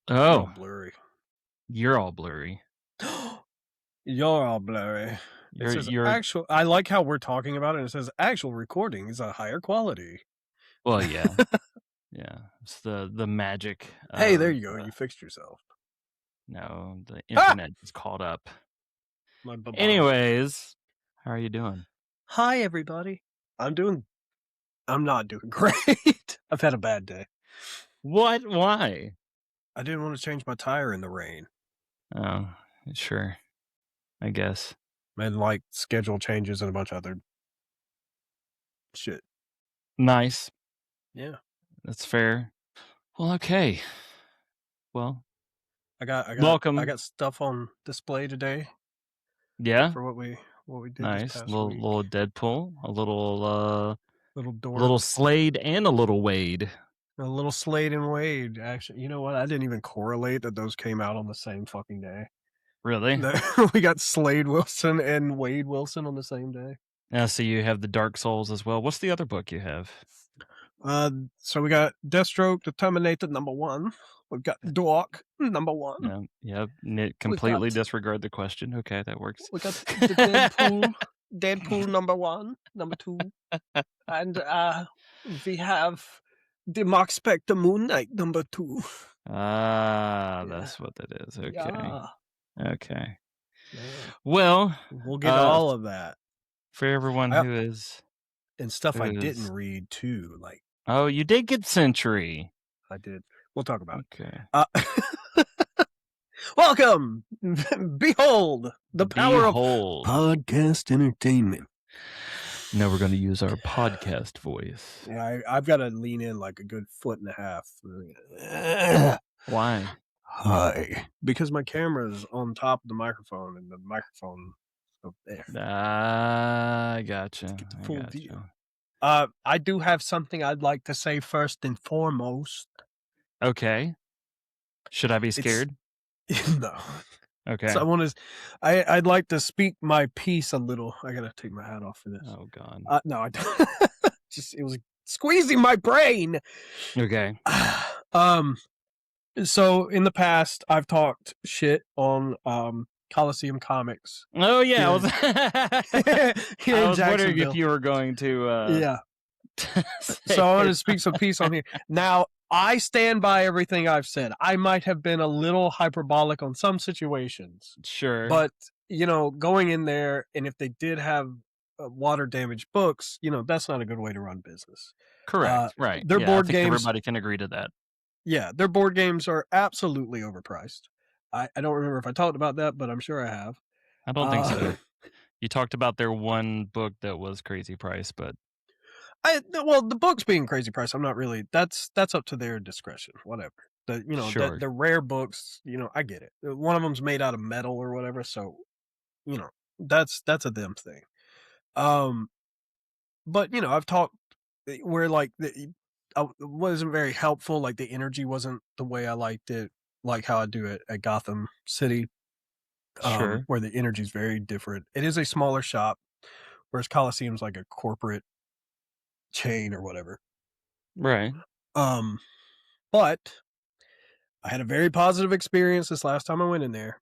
You're all Oh, blurry. you're all blurry. You're all blurry. It says You're actual. I like how we're talking about it. It says actual recording is a higher quality. well, yeah. Yeah. It's the magic Hey, there of you go. You fixed yourself. no, the Ah, internet is caught up. my babong. Anyways, how are you doing? Hi, everybody. I'm doing. I'm not doing great. I've had a bad day. What? Why? I didn't want to change my tire in the rain. Oh, sure. I guess. And like schedule changes and a bunch of other shit. Nice. Yeah. That's fair. Well, okay. Well, I welcome. got stuff on display today Yeah. for what we did this Nice. past Little week. Deadpool, Little a little dorks. Slade and a little Wade. A little Slade and Wade. Actually, you know what? I didn't even correlate that those came out on the same fucking day. Really? We got Slade Wilson and Wade Wilson on the same day. So you have the Dark Souls as well. What's the other book you have? So we got Deathstroke The Terminator #1. We've got Dork #1. Yeah. Yep. We Completely got disregard the question. Okay, that works. we got the Deadpool #1, #2, and we have the Marc Spector Moon Knight #2. Ah, Yeah, that's what that is. Okay. yeah, Okay. yeah. Well, We'll get all of that. for everyone I, and stuff who I didn't is read too. Like oh, you did get Century. I did. We'll talk about Okay. it. Welcome, behold the power of Behold. podcast entertainment. Now we're going to use our podcast voice. Yeah, I've got to lean in like a good foot and a half. Why? Hi, because my camera's on top of the microphone, and the microphone up there. I gotcha. Get the I full gotcha. view. I do have something I'd like to say first and foremost. Okay. Should I be It's scared? no. Okay. So I'd like to speak my piece a little. I gotta take my hat off for this. Oh God. No, I don't. Just it was squeezing my brain. Okay. So in the past, I've talked shit on Coliseum Comics Oh yeah, here, here I in was wondering if Jacksonville. you were going to Yeah. say So I want to it. speak some piece on here. Now, I stand by everything I've said. I might have been a little hyperbolic on some situations, Sure. but going in there, and if they did have water damaged books, that's not a good way to run business. Correct. Right. Their Yeah, I board think games, everybody can agree to that. yeah, their board games are absolutely overpriced. I don't remember if I talked about that, but I'm sure I have. I don't think Uh, so. You talked about their one book that was crazy price, but well, the books being crazy price, I'm not really. That's up to their discretion. Whatever. sure. The rare books, I get it. One of them's made out of metal or whatever, so that's a them thing. Um, but I've talked where like I wasn't very helpful. Like the energy wasn't the way I liked it, like how I do it at Gotham City. Sure. Where the energy is very different. It is a smaller shop, whereas Coliseum's like a corporate chain or whatever. Right. Um, but I had a very positive experience this last time I went in there.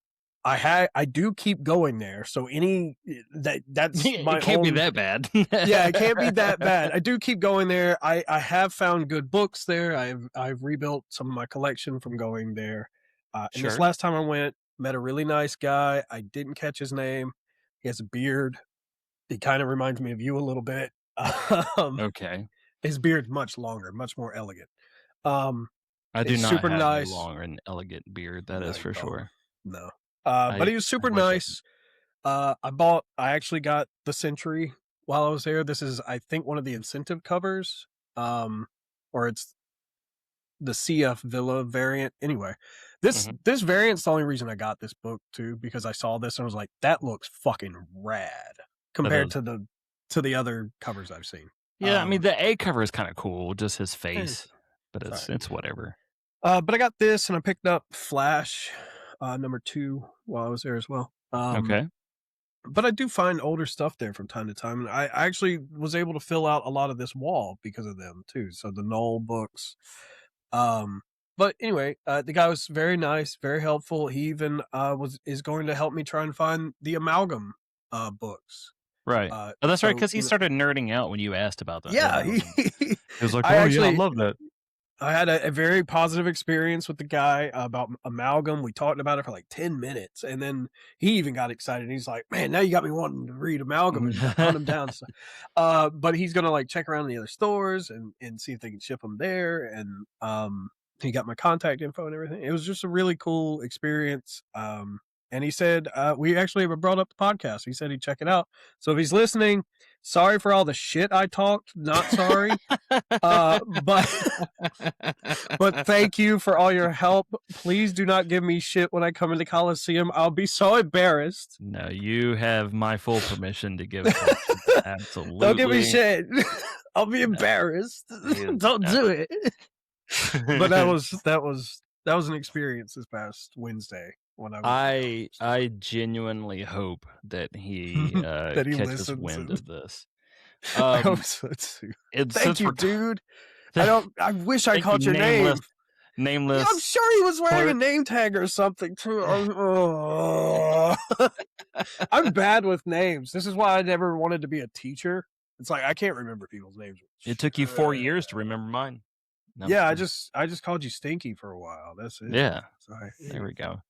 I do keep going there, so that's my It can't be own. that bad. Yeah, it can't be that bad. I do keep going there. I have found good books there. I've rebuilt some of my collection from going there. And this Sure. last time I went, met a really nice guy. I didn't catch his name. He has a beard. He kind of reminds me of you a little bit. Um, Okay. his beard's much longer, much more elegant. Um, I do he's not super have a nice. long and elegant beard, that No, is you for don't. sure. No. I But he was I super wish I nice. I actually got the Century while I was there. This is, I think, one of the incentive covers. Or it's the CF Villa variant. Anyway, Mhm. this variant's the only reason I got this book too, because I saw this and was like, that looks fucking rad That compared is. to the other covers I've seen. Yeah, I mean the A cover is kind of cool, just his Eh, face, but fine. it's whatever. But I got this and I picked up Flash, #2 while I was there as well. Okay. But I do find older stuff there from time to time, and I actually was able to fill out a lot of this wall because of them too. So the Knoll books, um, But anyway, the guy was very nice, very helpful. He even is going to help me try and find the Amalgam books. Right. Oh, that's right, So because he started nerding out when you asked about the yeah, amalgam. He was like, I "Oh, yeah, I actually love that." I had a very positive experience with the guy about Amalgam. We talked about it for like 10 minutes, and then he even got excited. He's like, "Man, now you got me wanting to read Amalgam and hunt him down." So, but he's gonna like check around the other stores and see if they can ship them there. And he got my contact info and everything. It was just a really cool experience. And he said we actually brought up the podcast. He said he'd check it out. So if he's listening, sorry for all the shit I talked. Not sorry. But but thank you for all your help. Please do not give me shit when I come into Coliseum. I'll be so embarrassed. No, you have my full permission to give questions. Absolutely. Don't give me shit. I'll be No. embarrassed. You Don't no. do it. But that was an experience this past Wednesday when I was I genuinely hope that he that he catches listens. wind of this. I hope so too. Thank you, dude. I wish I caught your name. Nameless. Yeah, I'm sure he was wearing a name tag or something too. I'm bad with names. This is why I never wanted to be a teacher. It's like I can't remember people's names. It took you 4 years to remember mine. No, yeah, I just called you Stinky for a while. That's it. Yeah. Sorry. There we go.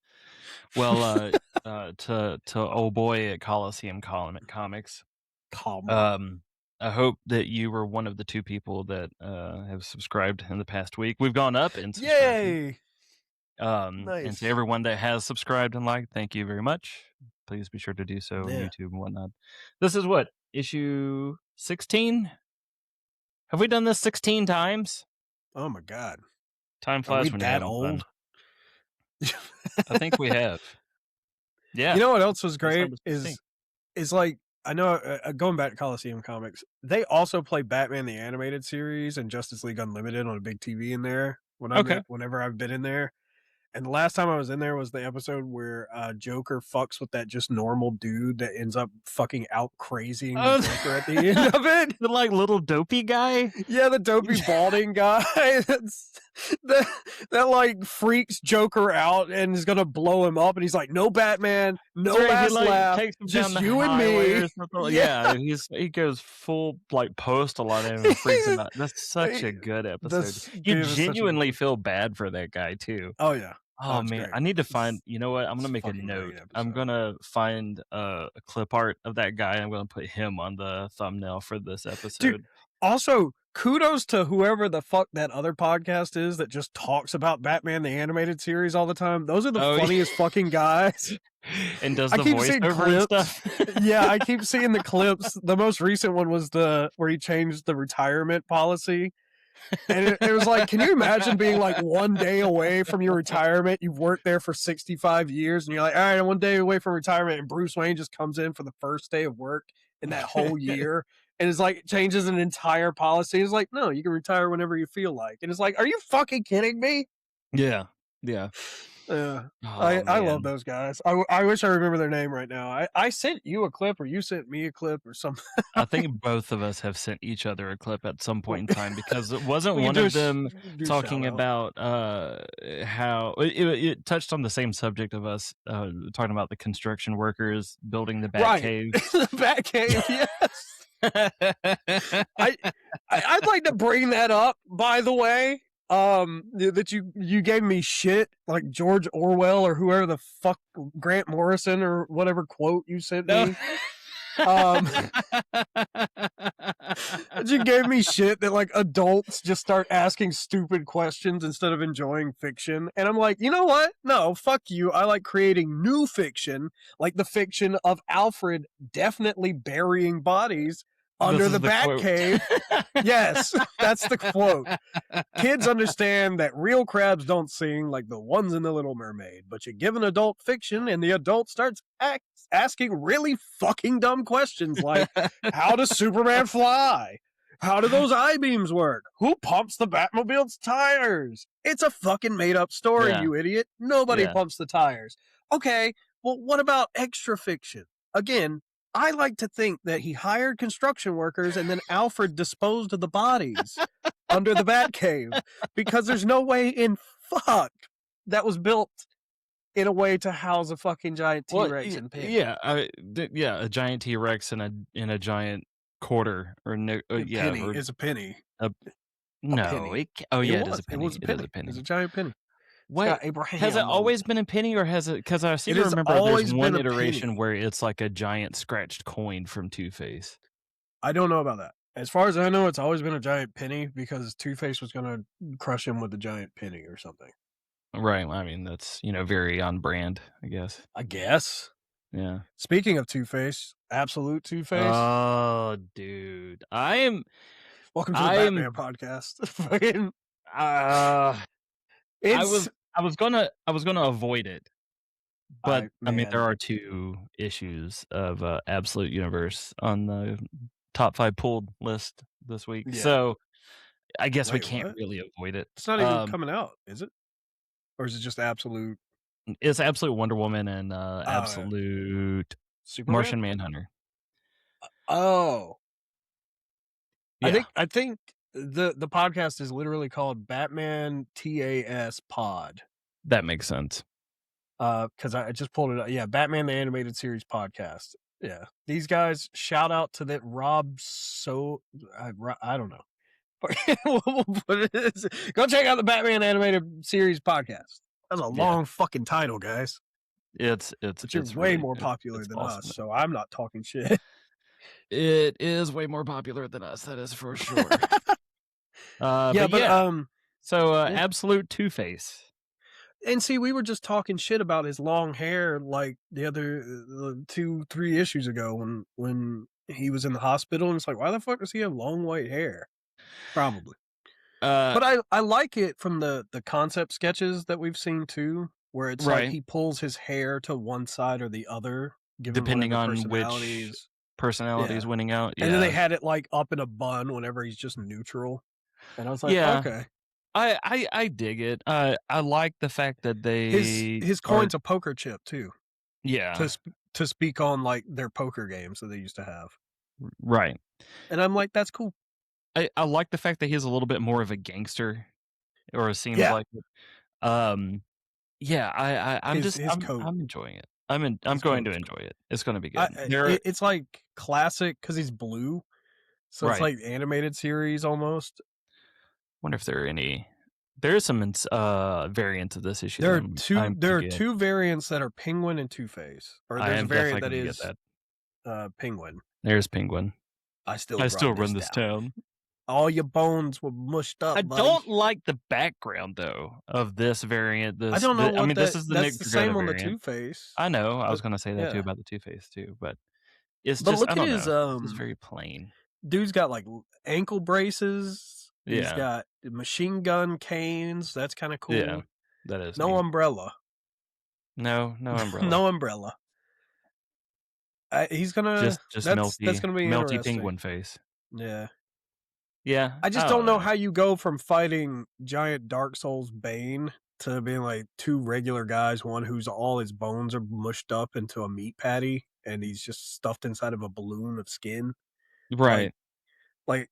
Well, to old boy at Coliseum Comics. I hope that you were one of the 2 people that have subscribed in the past week. We've gone up in subscribing. Yay! Nice. And to everyone that has subscribed and liked, thank you very much. Please be sure to do so on YouTube and whatnot. This is what, issue 16? Have we done this 16 times? Oh my god. Time flies when you're having fun. I think we have. Yeah. You know what else was great is like I know going back to Coliseum Comics, they also play Batman the Animated Series and Justice League Unlimited on a big TV in there whenever I've been in there. And the last time I was in there was the episode where Joker fucks with that just normal dude that ends up fucking out crazying the Joker at the end of it. The like little dopey guy? Yeah, the dopey balding guy that like freaks Joker out and is gonna blow him up. And he's like, "No Batman, no last laugh, just you and me." Yeah, he goes full like post a lot of him and freaks him out. That's such a good episode. You genuinely feel bad for that guy too. Oh yeah. Oh man, great. I need to find. You know what? I'm gonna make a note. I'm gonna find a clip art of that guy. And I'm gonna put him on the thumbnail for this episode. Dude, also, kudos to whoever the fuck that other podcast is that just talks about Batman the Animated Series all the time. Those are the funniest fucking guys. And does the voiceover and stuff? Yeah, I keep seeing the clips. The most recent one was where he changed the retirement policy. And it was like, can you imagine being like 1 day away from your retirement? You've worked there for 65 years and you're like, all right, I'm 1 day away from retirement. And Bruce Wayne just comes in for the first day of work in that whole year. And it's like, changes an entire policy. It's like, no, you can retire whenever you feel like. And it's like, are you fucking kidding me? Yeah. Yeah. I love those guys. I wish I remember their name right now. I sent you a clip or you sent me a clip or something. I think both of us have sent each other a clip at some point in time because it wasn't one of them talking about how it touched on the same subject of us talking about the construction workers building the Batcave. The Batcave, yes. I'd like to bring that up, by the way. That you gave me shit like George Orwell or whoever the fuck, Grant Morrison or whatever quote you sent me. You gave me shit that like adults just start asking stupid questions instead of enjoying fiction. And I'm like, you know what? No, fuck you. I like creating new fiction, like the fiction of Alfred definitely burying bodies under the Batcave. Yes, that's the quote. Kids understand that real crabs don't sing like the ones in The Little Mermaid, but you give an adult fiction and the adult starts asking really fucking dumb questions like, how does Superman fly? How do those I-beams work? Who pumps the Batmobile's tires? It's a fucking made-up story, you idiot. Nobody pumps the tires. Okay, well, what about extra fiction? Again, I like to think that he hired construction workers and then Alfred disposed of the bodies under the Batcave because there's no way in fuck that was built in a way to house a fucking giant Well, T-Rex and penny. yeah, yeah, a giant T-Rex and a giant quarter or A yeah, penny or is a penny. a A no, penny. oh, It yeah, it is was. a It penny, was a it is penny. a It's penny. a giant penny. It's What got has it Abraham on always it. been a penny, or has it? Because I seem It to has remember there's always been one a iteration penny. where it's like a giant scratched coin from Two-Face. I don't know about that. As far as I know, it's always been a giant penny because Two-Face was gonna crush him with a giant penny or something. Right, I mean, that's, very on brand, I guess. I guess. Yeah. Speaking of Two-Face, absolute Two-Face. Oh, dude. Welcome to the I'm Batman podcast. Fucking, uh I it's was I was gonna avoid it, but, I mean, there man, are 2 issues of, Absolute Universe on the top 5 pulled list this week, yeah. so I guess we Wait, can't what? really avoid it. It's not even coming out, is it? Or is it just absolute? It's Absolute Wonder Woman and, Uh, Absolute Superman? Martian Manhunter. Oh, Yeah, I think the podcast is literally called Batman TAS Pod. that makes sense. Because I just pulled it up. Yeah, Batman the Animated Series podcast. Yeah, these guys. Shout out to that Rob. I don't know. We'll put it. Go check out the Batman Animated Series podcast. That's a Yeah, long fucking title, guys. But you're it's way really more popular it's than us, awesome. so I'm not talking shit. It is way more popular than us, that is for sure. Yeah, But but yeah, so, yeah. Absolute Two-Face. And see, we were just talking shit about his long hair like the other 2, 3 issues ago when he was in the hospital, and it's like, why the fuck does he have long white hair? Probably. Uh, But I like it from the concept sketches that we've seen too, where it's like right, he pulls his hair to one side or the other, given depending whatever on which personalities. personality is Yeah. winning out, And then they yeah. had it like up in a bun whenever he's just neutral. And I was like, Yeah, okay. I dig it. I like the fact that they His are coin's a poker chip too, yeah, to speak on like their poker games that they used to have. right. And I'm like, that's cool. I like the fact that he's a little bit more of a gangster, or it seems Yeah. like it. Um, yeah, I'm just His coat. I'm enjoying it. I'm His going to coat's enjoy it. It's gonna be good. it's like classic because he's blue, so it's Right. like animated series almost. Wonder if there are any. There is some variants of this issue that I'm gonna There are get. 2 variants that are Penguin and Two-Face, or I there's a am variant definitely that gonna get is, that. Penguin. There's Penguin. I still I still run run this this town. town. All your bones were mushed up, I buddy. don't like the background though of this variant. I don't know I what mean, this is the that's Nick the Dragotta same on the variant. Two-Face, I know. I was but gonna say that too yeah. about the Two-Face too, but it's But just I look at don't his, know. It's just very plain. dude's got, like, ankle braces, he's Yeah, got machine gun canes, that's kinda yeah, cool. that is No neat. umbrella. No, no umbrella. No umbrella. He's gonna Just that's gonna be melty interesting. penguin face. Yeah. Yeah, I I just don't don't know know. how you go from fighting giant Dark Souls Bane to being, like, 2 regular guys, one who's all his bones are mushed up into a meat patty, and he's just stuffed inside of a balloon of skin. Like Right. like,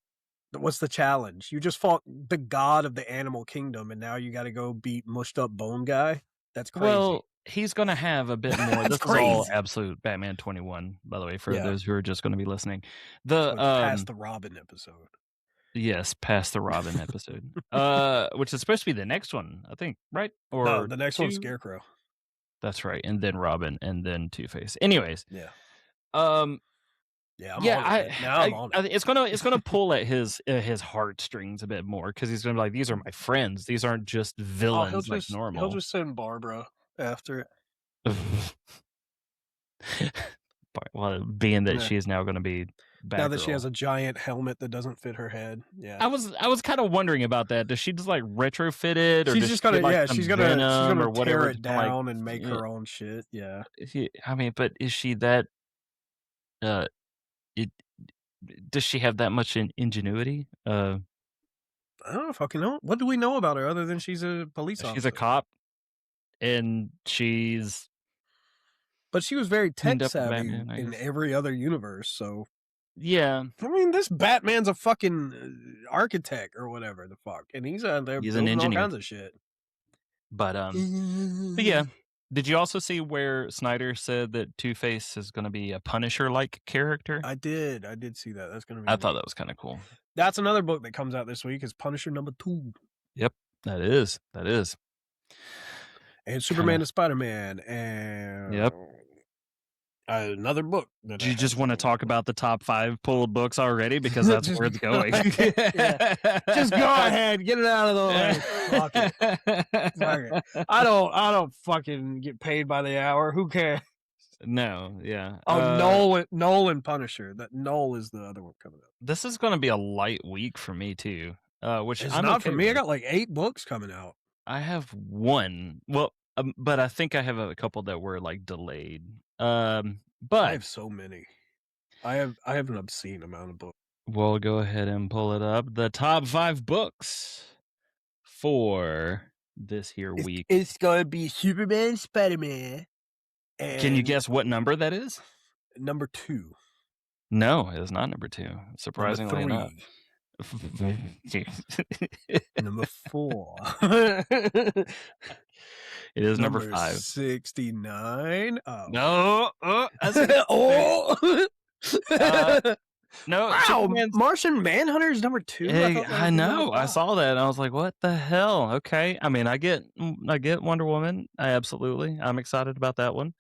what's the challenge? You just fought the god of the animal kingdom, and now you gotta go beat mushed up bone guy? That's crazy. Well, he's gonna have a bit more. That's This is all crazy. absolute Batman 21, by the way, for Yeah. those who are just gonna be listening. So The it's past the Robin episode. yes, past the Robin episode. Which is supposed to be the next one, I think, right? No, Or the next one's 2? Scarecrow. That's right. And then Robin and then Two-Face. Anyways, Yeah. um Yeah, I'm yeah, on it. Now I'm on it. it's gonna pull at his heartstrings a bit more because he's gonna be like, these are my friends. These aren't just Oh, villains like he'll normal. just send Barbara after it. But, well, being that Yeah. she's now gonna be Now that she Batgirl. has a giant helmet that doesn't fit her head. Yeah. I was kind of wondering about that. Does she just like retrofit it, or She's does just she get gonna like yeah, some she's venom gonna or tear whatever it to like? down and make her own shit. Yeah. I mean, but is she that? Uh, it, does she have that much ingenuity? I don't fucking know. What do we know about her other than she's a police She's a officer? cop and she's But she was very teamed tech up with savvy Batman, I in guess. every other universe, so Yeah, I mean, this Batman's a fucking architect or whatever the fuck, and he's out there he's an building all engineer. kinds of shit. But yeah. Did you also see where Snyder said that Two-Face is going to be a Punisher-like character? I did see that. That's gonna be I thought neat. that was kind of cool. That's another book that comes out this week is Punisher #2. Yep, that is. And Kind Superman of. and Spider-Man and Yep. another book that Do I you just have want to coming talk up. about the top 5 pulled books already? Because that's Just where it's go going. ahead. Yeah. Just go ahead, get it out of the way. Fuck it. Fuck it. I don't fucking get paid by the hour. Who cares? No, yeah. Oh, Nolan Punisher. That Null is the other one coming up. This is going to be a light week for me too, which It's I'm not for okay me. I with. got like 8 books coming out. I have one. Well, but I think I have a couple that were like delayed. I But have so many. I have an obscene amount of books. we'll go ahead and pull it up. The top 5 books for this here week. It's gonna be Superman, Spider-Man, and Can you guess what number that is? number 2, No, it is not number 2. number Surprisingly enough. 3, number 4. It is number Number 5. 69. Oh. No, Oh. no. Wow, Superman's. Martian Manhunter is number 2? Hey, thought that I was number know. I 5. saw that and I was like, "What the hell?" Okay. I mean, I get Wonder Woman. I'm excited about that one.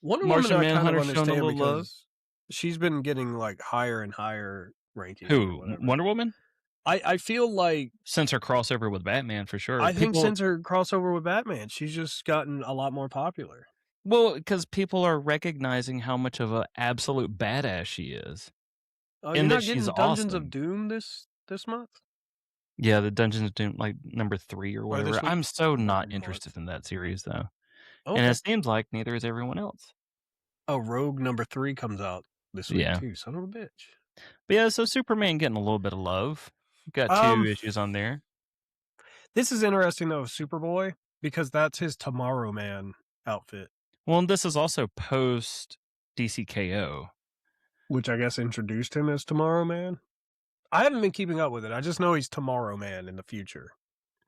Wonder Woman Martian I kind of Manhunter showing a understand little love. because she's been getting, like, higher and higher rankings or Who? whatever. Wonder Woman? I feel like Since her crossover with Batman, for sure. I think since her crossover with Batman, she's just gotten a lot more popular. Well, because people are recognizing how much of an absolute badass she is, Oh, you're and that not she's getting Dungeons awesome. of Doom this month? Yeah, the Dungeons of Doom, like number 3 or Or whatever. this week? I'm so not Month. interested in that series though, and Okay. it seems like neither is everyone else. Oh, Rogue number 3 comes out this week Yeah. too. Son of a bitch. But yeah, so Superman getting a little bit of love. Got 2 issues on there. This is interesting though, Superboy, because that's his Tomorrow Man outfit, Well, and this is also post DCKO. which I guess introduced him as Tomorrow Man. I haven't been keeping up with it. I just know he's Tomorrow Man in the future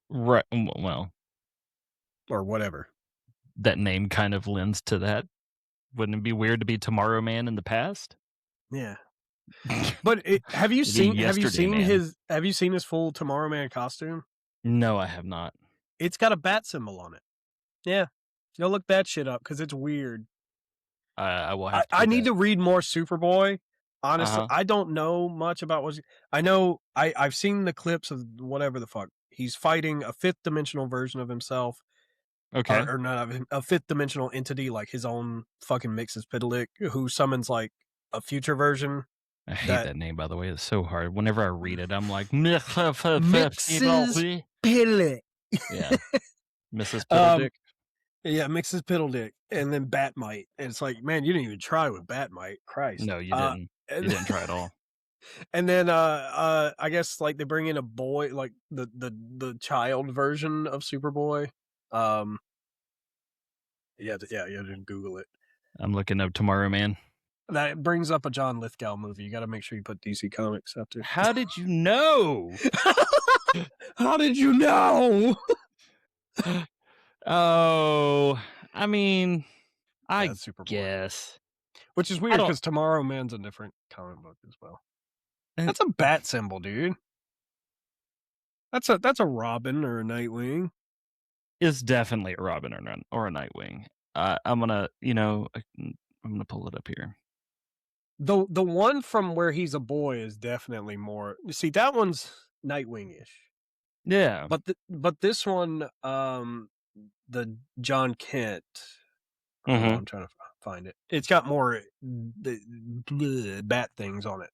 Right. Well, or whatever. that name kind of lends to that. Wouldn't it be weird to be Tomorrow Man in the past? Yeah. But have you seen his full Tomorrow Man costume? No, I have not. It's got a bat symbol on it. Yeah. Go look that shit up because it's weird. I will have to. I need to read more Superboy. Honestly, Uh-huh. I don't know much about what I know. I've seen the clips of whatever the fuck. He's fighting a 5th dimensional version of himself. Okay. Or not a 5th dimensional entity, like his own fucking Mixes-Pitalik, who summons like a future version. I hate that name, by the way. It's so hard. Whenever I read it, I'm like, Mixes-Pitalik. Yeah. Mrs. Piddledick. Yeah, Mixes-Pitalik, and then Batmite. And it's like, man, you didn't even try with Batmite. Christ. No, you didn't. You didn't try at all. And then I guess like they bring in a boy, like the child version of Superboy. Yeah, just Google it. I'm looking up Tomorrow Man. That brings up a John Lithgow movie. You got to make sure you put DC Comics after. How did you know? How did you know? Oh, I mean, I Superboy. guess. Which is weird because Tomorrow Man's a different comic book as well. That's a bat symbol, dude. That's a Robin or a Nightwing. It's definitely a Robin or a Nightwing. I'm gonna pull it up here. The one from where he's a boy is definitely more. See, that one's Nightwing-ish. Yeah, but this one, the John Kent. Mm-hmm. I'm trying to find it. It's got more bat things on it.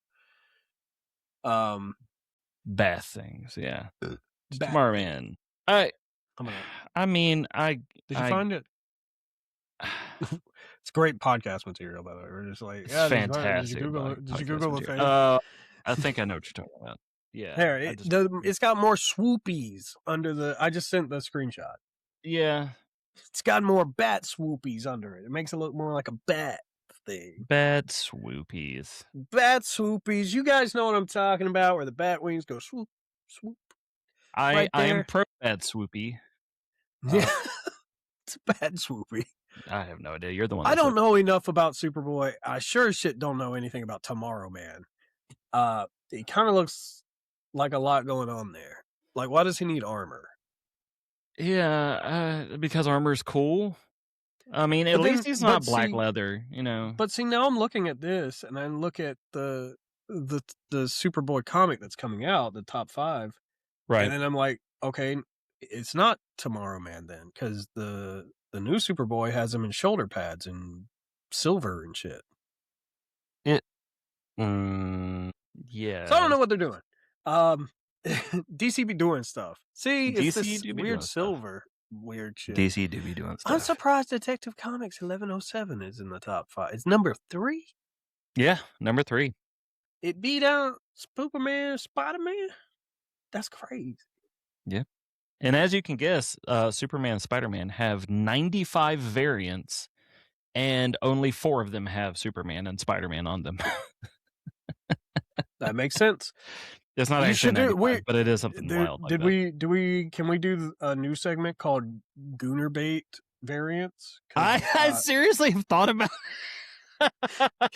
Bat things, yeah. Bat Tomorrow Man. Did you find it? It's great podcast material, by the way. We're just like, it's fantastic. Did you Google the thing? I think I know what you're talking about. Yeah. There, it's got more swoopies under the. I just sent the screenshot. Yeah. It's got more bat swoopies under it. It makes it look more like a bat thing. Bat swoopies. Bat swoopies. You guys know what I'm talking about, where the bat wings go swoop, swoop. I am pro bat swoopy. Yeah. It's bad, Swoopy. I have no idea. You're the one I that said don't know enough about Superboy. I sure as shit don't know anything about Tomorrow Man. He kind of looks like a lot going on there. Like, why does he need armor? it. Yeah, because armor's cool. I mean, at But least then, he's not but black see, leather, you know. but see, now I'm looking at this, and I look at the Superboy comic that's coming out, the top 5, and Right. then I'm like, okay, it's not Tomorrow Man then, because the new Superboy has him in shoulder pads and silver and shit. It. So I don't Yes. know what they're doing. Um, DC be doing stuff. See, it's DC this do be weird doing stuff. silver, weird shit. DC do be doing I'm stuff. surprised Detective Comics 1107 is in the top 5. It's number 3. Yeah, number 3. It beat out Spooperman, Spider-Man. That's crazy. Yeah. And as you can guess, Superman and Spider-Man have 95 variants, and only 4 of them have Superman and Spider-Man on them. That makes sense. It's not You actually should do 95, but it is something wild like that. can we do a new segment called Goonerbait Variants? I seriously have thought about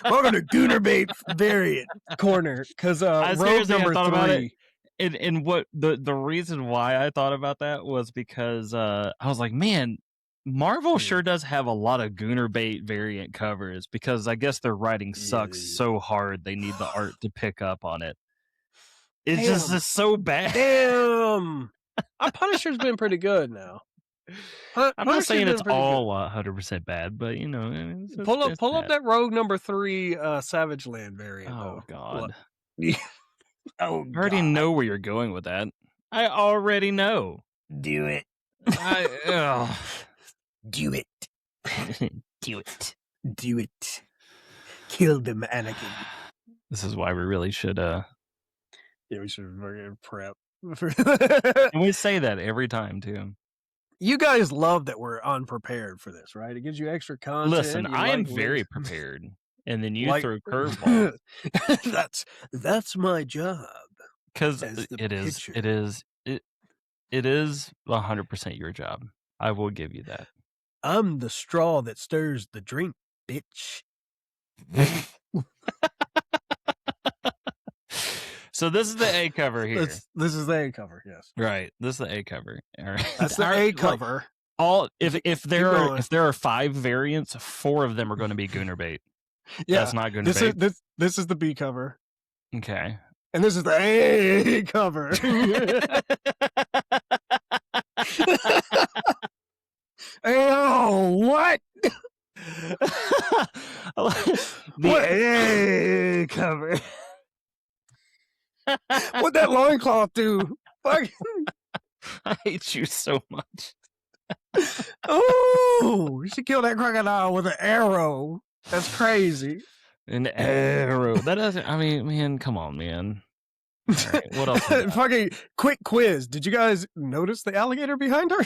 welcome to Goonerbait Variant Corner, because I rogue seriously have number thought about it. 3. And what the reason why I thought about that was because I was like, man, Marvel sure does have a lot of Goonerbait variant covers, because I guess their writing sucks so hard they need the art to pick up on it. It's just so bad. Damn. Our Punisher's been pretty good now. I'm not saying it's all 100% bad, but you know, Pull up that Rogue number 3 Savage Land variant. Oh though. God. Oh, I already know where you're going with that. I already know. Do it. Do it. Do it. Do it. Kill them, Anakin. This is why we really should Yeah, we should prep. And we say that every time too. You guys love that we're unprepared for this, right? It gives you extra content. Listen, I am very prepared, and then you throw curveballs. That's my job. Because it is 100% your job. I will give you that. I'm the straw that stirs the drink, bitch. So this is the A cover here. This is the A cover, yes. Right. This is the A cover. All right. That's the A cover. If there are 5 variants, 4 of them are going to be Goonerbait. Yeah, that's not Goonerbait. This is the B cover. Okay. And this is the A cover. Oh, what? The A cover. What'd that loincloth do? Fuck. I hate you so much. Oh, you should kill that crocodile with an arrow. That's crazy. An arrow. That doesn't. I mean, man, come on, man. All right, what else? Fucking quick quiz. Did you guys notice the alligator behind her?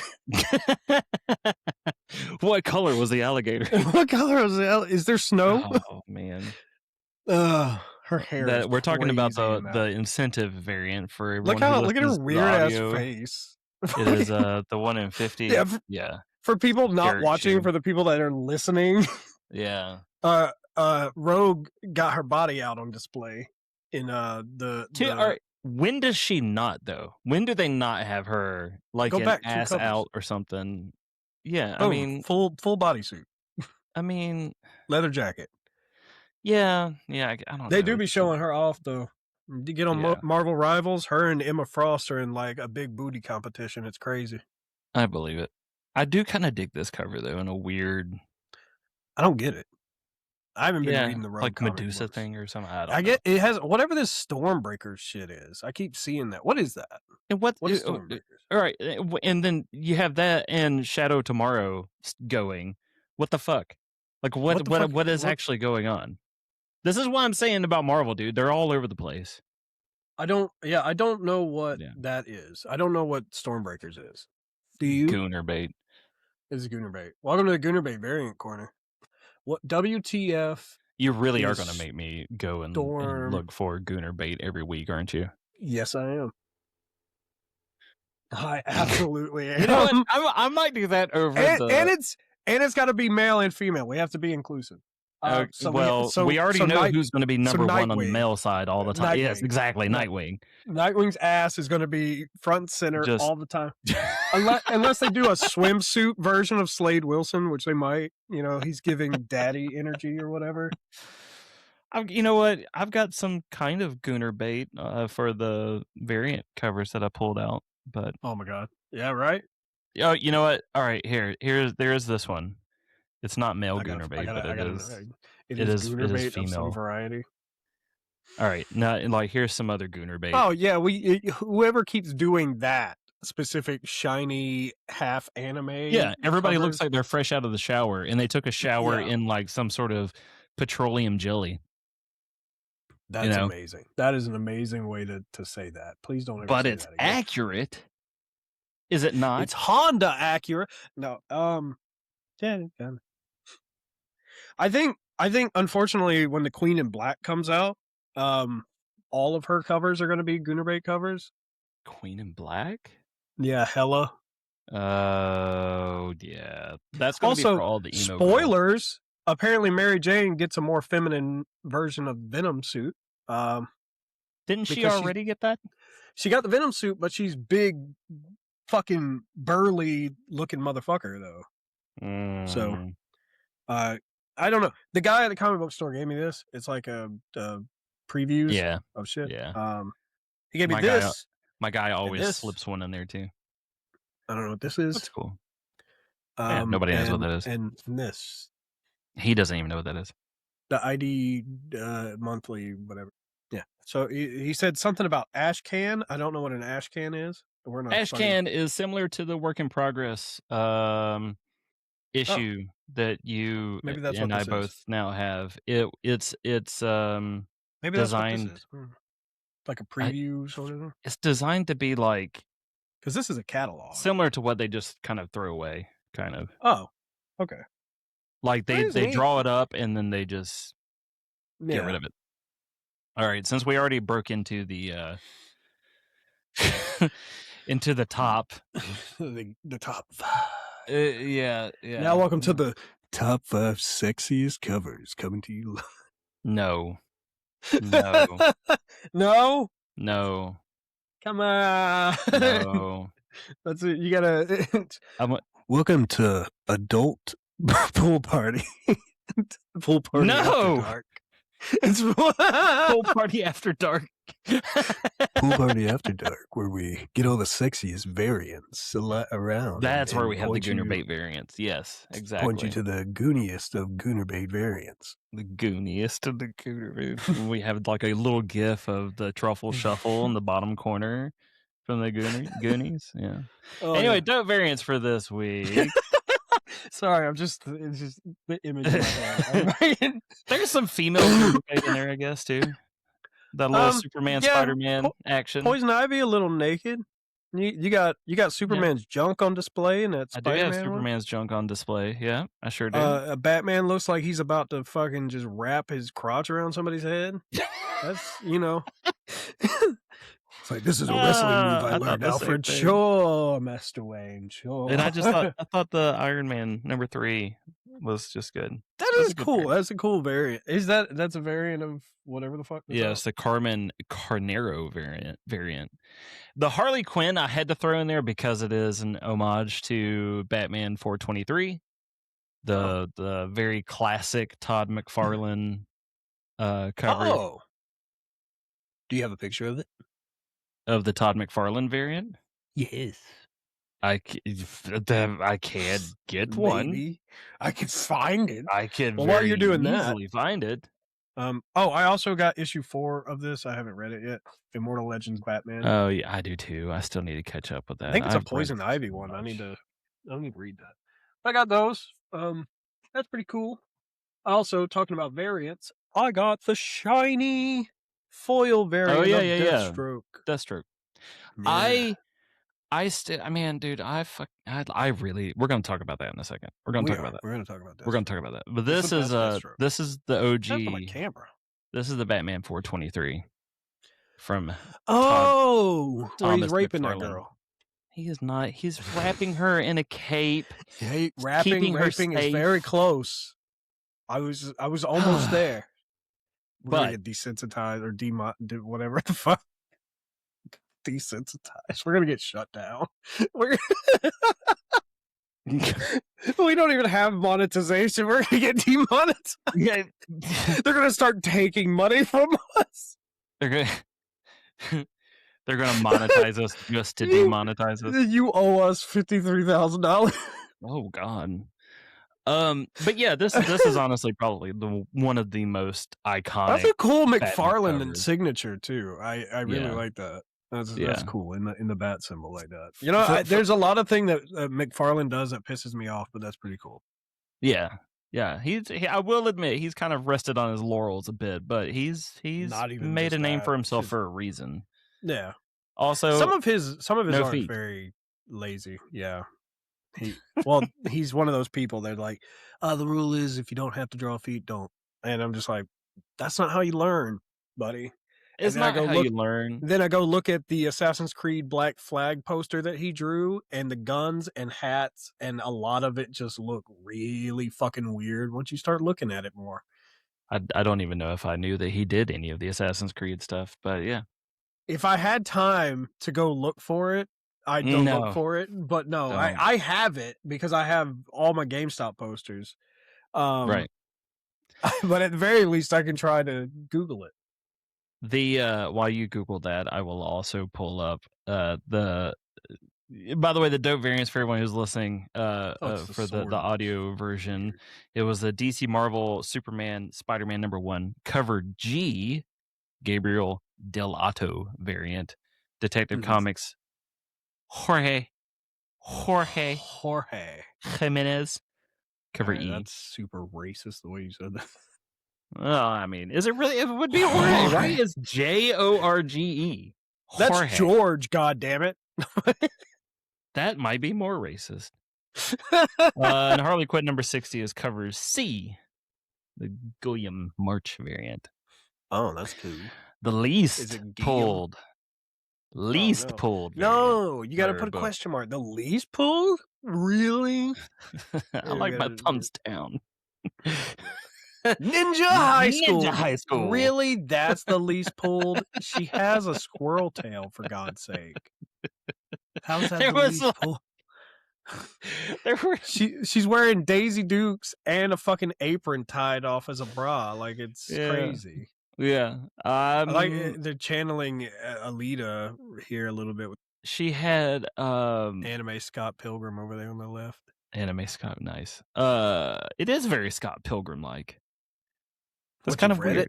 What color was the alligator? What color is the Is there snow? Oh man. Her hair. We're talking about the incentive variant for everyone. Look at her weird ass face. It is the 1 in 50. Yeah. For people not watching, for the people that are listening. Yeah. Rogue got her body out on display in when does she not though? When do they not have her like an ass out or something? Yeah, I mean full bodysuit. I mean leather jacket. Yeah, I don't know. They do be showing her off though. You get on Marvel Rivals, her and Emma Frost are in like a big booty competition. It's crazy. I believe it. I do kind of dig this cover though, in a weird. I don't get it. I haven't been reading the Rogue like Medusa thing or something. I get it has whatever this Stormbreakers shit is. I keep seeing that. What is that? And what is Stormbreakers? All right, and then you have that and Shadow Tomorrow going. What the fuck? Like what is actually going on? This is what I'm saying about Marvel, dude. They're all over the place. I don't know what that is. I don't know what Stormbreakers is. Do you? Goonerbait. It's Goonerbait. Welcome to the Goonerbait Variant Corner. What WTF? You really are going to make me go and look for Goonerbait every week, aren't you? Yes, I am. I absolutely am. You know what? I might do that over and it's got to be male and female. We have to be inclusive. We already know who's going to be number one on the male side all the time. Nightwing. Yes, exactly. Nightwing. Nightwing's ass is going to be front and center Just... all the time. unless they do a swimsuit version of Slade Wilson, which they might. You know, he's giving daddy energy or whatever. You know what? I've got some kind of Goonerbait for the variant covers that I pulled out. But oh my god, yeah, right. Oh, you know what? All right, there's this one. It's not male Goonerbait, but it is Goonerbait female. Of some variety. All right, now like here's some other Goonerbait. Oh yeah, whoever keeps doing that specific shiny half anime. Yeah, everybody looks like they're fresh out of the shower, and they took a shower in like some sort of petroleum jelly. That's amazing. That is an amazing way to say that. Please don't ever but say it's that again. accurate. Is it not? It's Honda accurate. No, yeah. I think unfortunately when the Queen in Black comes out, all of her covers are going to be Goonerbait covers. Queen in Black? Yeah, Hella. Oh, yeah. That's going to be for all the emo spoilers. Girls. Apparently Mary Jane gets a more feminine version of Venom suit. Didn't she already get that? She got the Venom suit, but she's big, fucking burly looking motherfucker though. So, I don't know. The guy at the comic book store gave me this. It's like a previews of shit. Yeah. He gave me this. My guy always slips one in there too. I don't know what this is. That's cool. Nobody knows what that is. And this. He doesn't even know what that is. The ID monthly, whatever. Yeah. So he said something about ash can. I don't know what an ash can is. We're not ash can is similar to the work in progress issue that you and I both now have. It's maybe designed that's what this is. Like a preview sort of. It's designed to be like, because this is a catalog similar to what they just kind of throw away, kind of. Oh, okay. Like they draw it up and then they just get rid of it. All right, since we already broke into the into the top, the top 5. Yeah. Now welcome to the top 5 sexiest covers coming to you. No. No. Come on. No. That's it. You gotta. Welcome to adult PullParty. PullParty. No. After dark. It's PullParty After Dark. PullParty After Dark, where we get all the sexiest variants around. That's where we have the Goonerbait variants. Yes, exactly. Point you to the gooniest of Goonerbait variants. The gooniest of the Goonerbait. We have like a little gif of the truffle shuffle in the bottom corner from the Goonies. Yeah. Oh, anyway, dope variants for this week. Sorry, it's just the image in my head. There's some female Goonerbait in there, I guess, too. That little Superman, Spider-Man action. Poison Ivy a little naked. You got Superman's junk on display in that Spider-Man. I do have Superman's junk on display. Yeah, I sure do. Batman looks like he's about to fucking just wrap his crotch around somebody's head. That's It's like, this is a wrestling move I learned, Alfred. Sure, Master Wayne, sure. And I thought the Iron Man #3 was just good. That's cool. Variant. That's a cool variant. That's a variant of whatever the fuck? Yeah, it's the Carnero variant. The Harley Quinn I had to throw in there because it is an homage to Batman 423, the very classic Todd McFarlane cover. Oh. Do you have a picture of it? Of the Todd McFarlane variant? Yes. I can't get one. Maybe. I can find it. I can while you're doing easily find it. I also got issue 4 of this. I haven't read it yet. Immortal Legends Batman. Oh yeah, I do too. I still need to catch up with that. I think it's a Poison Ivy one. I need to read that. I got those. That's pretty cool. Also, talking about variants, I got the shiny foil variant of Deathstroke. Deathstroke. Yeah. Dude, we're going to talk about that in a second. We're going to talk about that. But this is the OG. My camera. This is the Batman 423 from where he's raping that girl. He is not. He's wrapping her in a cape. Hey, Keeping her raping is safe. very close. I was almost there. We're gonna But get desensitized or whatever the fuck. Desensitized. We're gonna get shut down. We're we don't even have monetization. We're gonna get demonetized. yeah, They're gonna start taking money from us. they're gonna they're gonna monetize us just to demonetize us. You owe us $53,000. Oh God. But yeah, this is honestly probably one of the most iconic. That's a cool Batman McFarlane covers. signature too. I really like that. That's cool in the bat symbol like that. You know, there's a lot of thing that McFarlane does that pisses me off, but that's pretty cool. Yeah, yeah. I will admit he's kind of rested on his laurels a bit, but he's Not even made just a name that. for himself for a reason. Yeah. Also, some of his no art is feet. very lazy. Yeah. He's one of those people that like, the rule is if you don't have to draw feet, don't. And I'm just like, that's not how you learn, buddy. It's not how you learn. Then I go look at the Assassin's Creed Black Flag poster that he drew, and the guns and hats, and a lot of it just look really fucking weird once you start looking at it more. I don't even know if I knew that he did any of the Assassin's Creed stuff, but yeah. If I had time to go look for it, I'd go look for it. But no, I have it because I have all my GameStop posters. Right. But at the very least, I can try to Google it. While you Google that, I will also pull up the. By the way, the dope variants for everyone who's listening for the audio version, it was the DC Marvel Superman Spider-Man #1 cover G, Gabriel Dell'Otto variant, Detective Comics Jorge Jimenez cover E. That's super racist the way you said that. Well, I mean, is it really? It would be Jorge, right? It's Jorge. That's George, goddammit. That might be more racist. And Harley Quinn #60 is cover C, the Guillaume March variant. Oh, that's cool. The least pulled. Pulled. No, you got to put a question mark. The least pulled? Really? I like my thumbs down. Ninja High School. Really? That's the least pulled? She has a squirrel tail, for God's sake. How's that the least pulled? She's wearing Daisy Dukes and a fucking apron tied off as a bra. Like, it's crazy. Yeah. I like they're channeling Alita here a little bit. She had anime Scott Pilgrim over there on the left. Anime Scott, nice. It is very Scott Pilgrim like. That's kind of weird.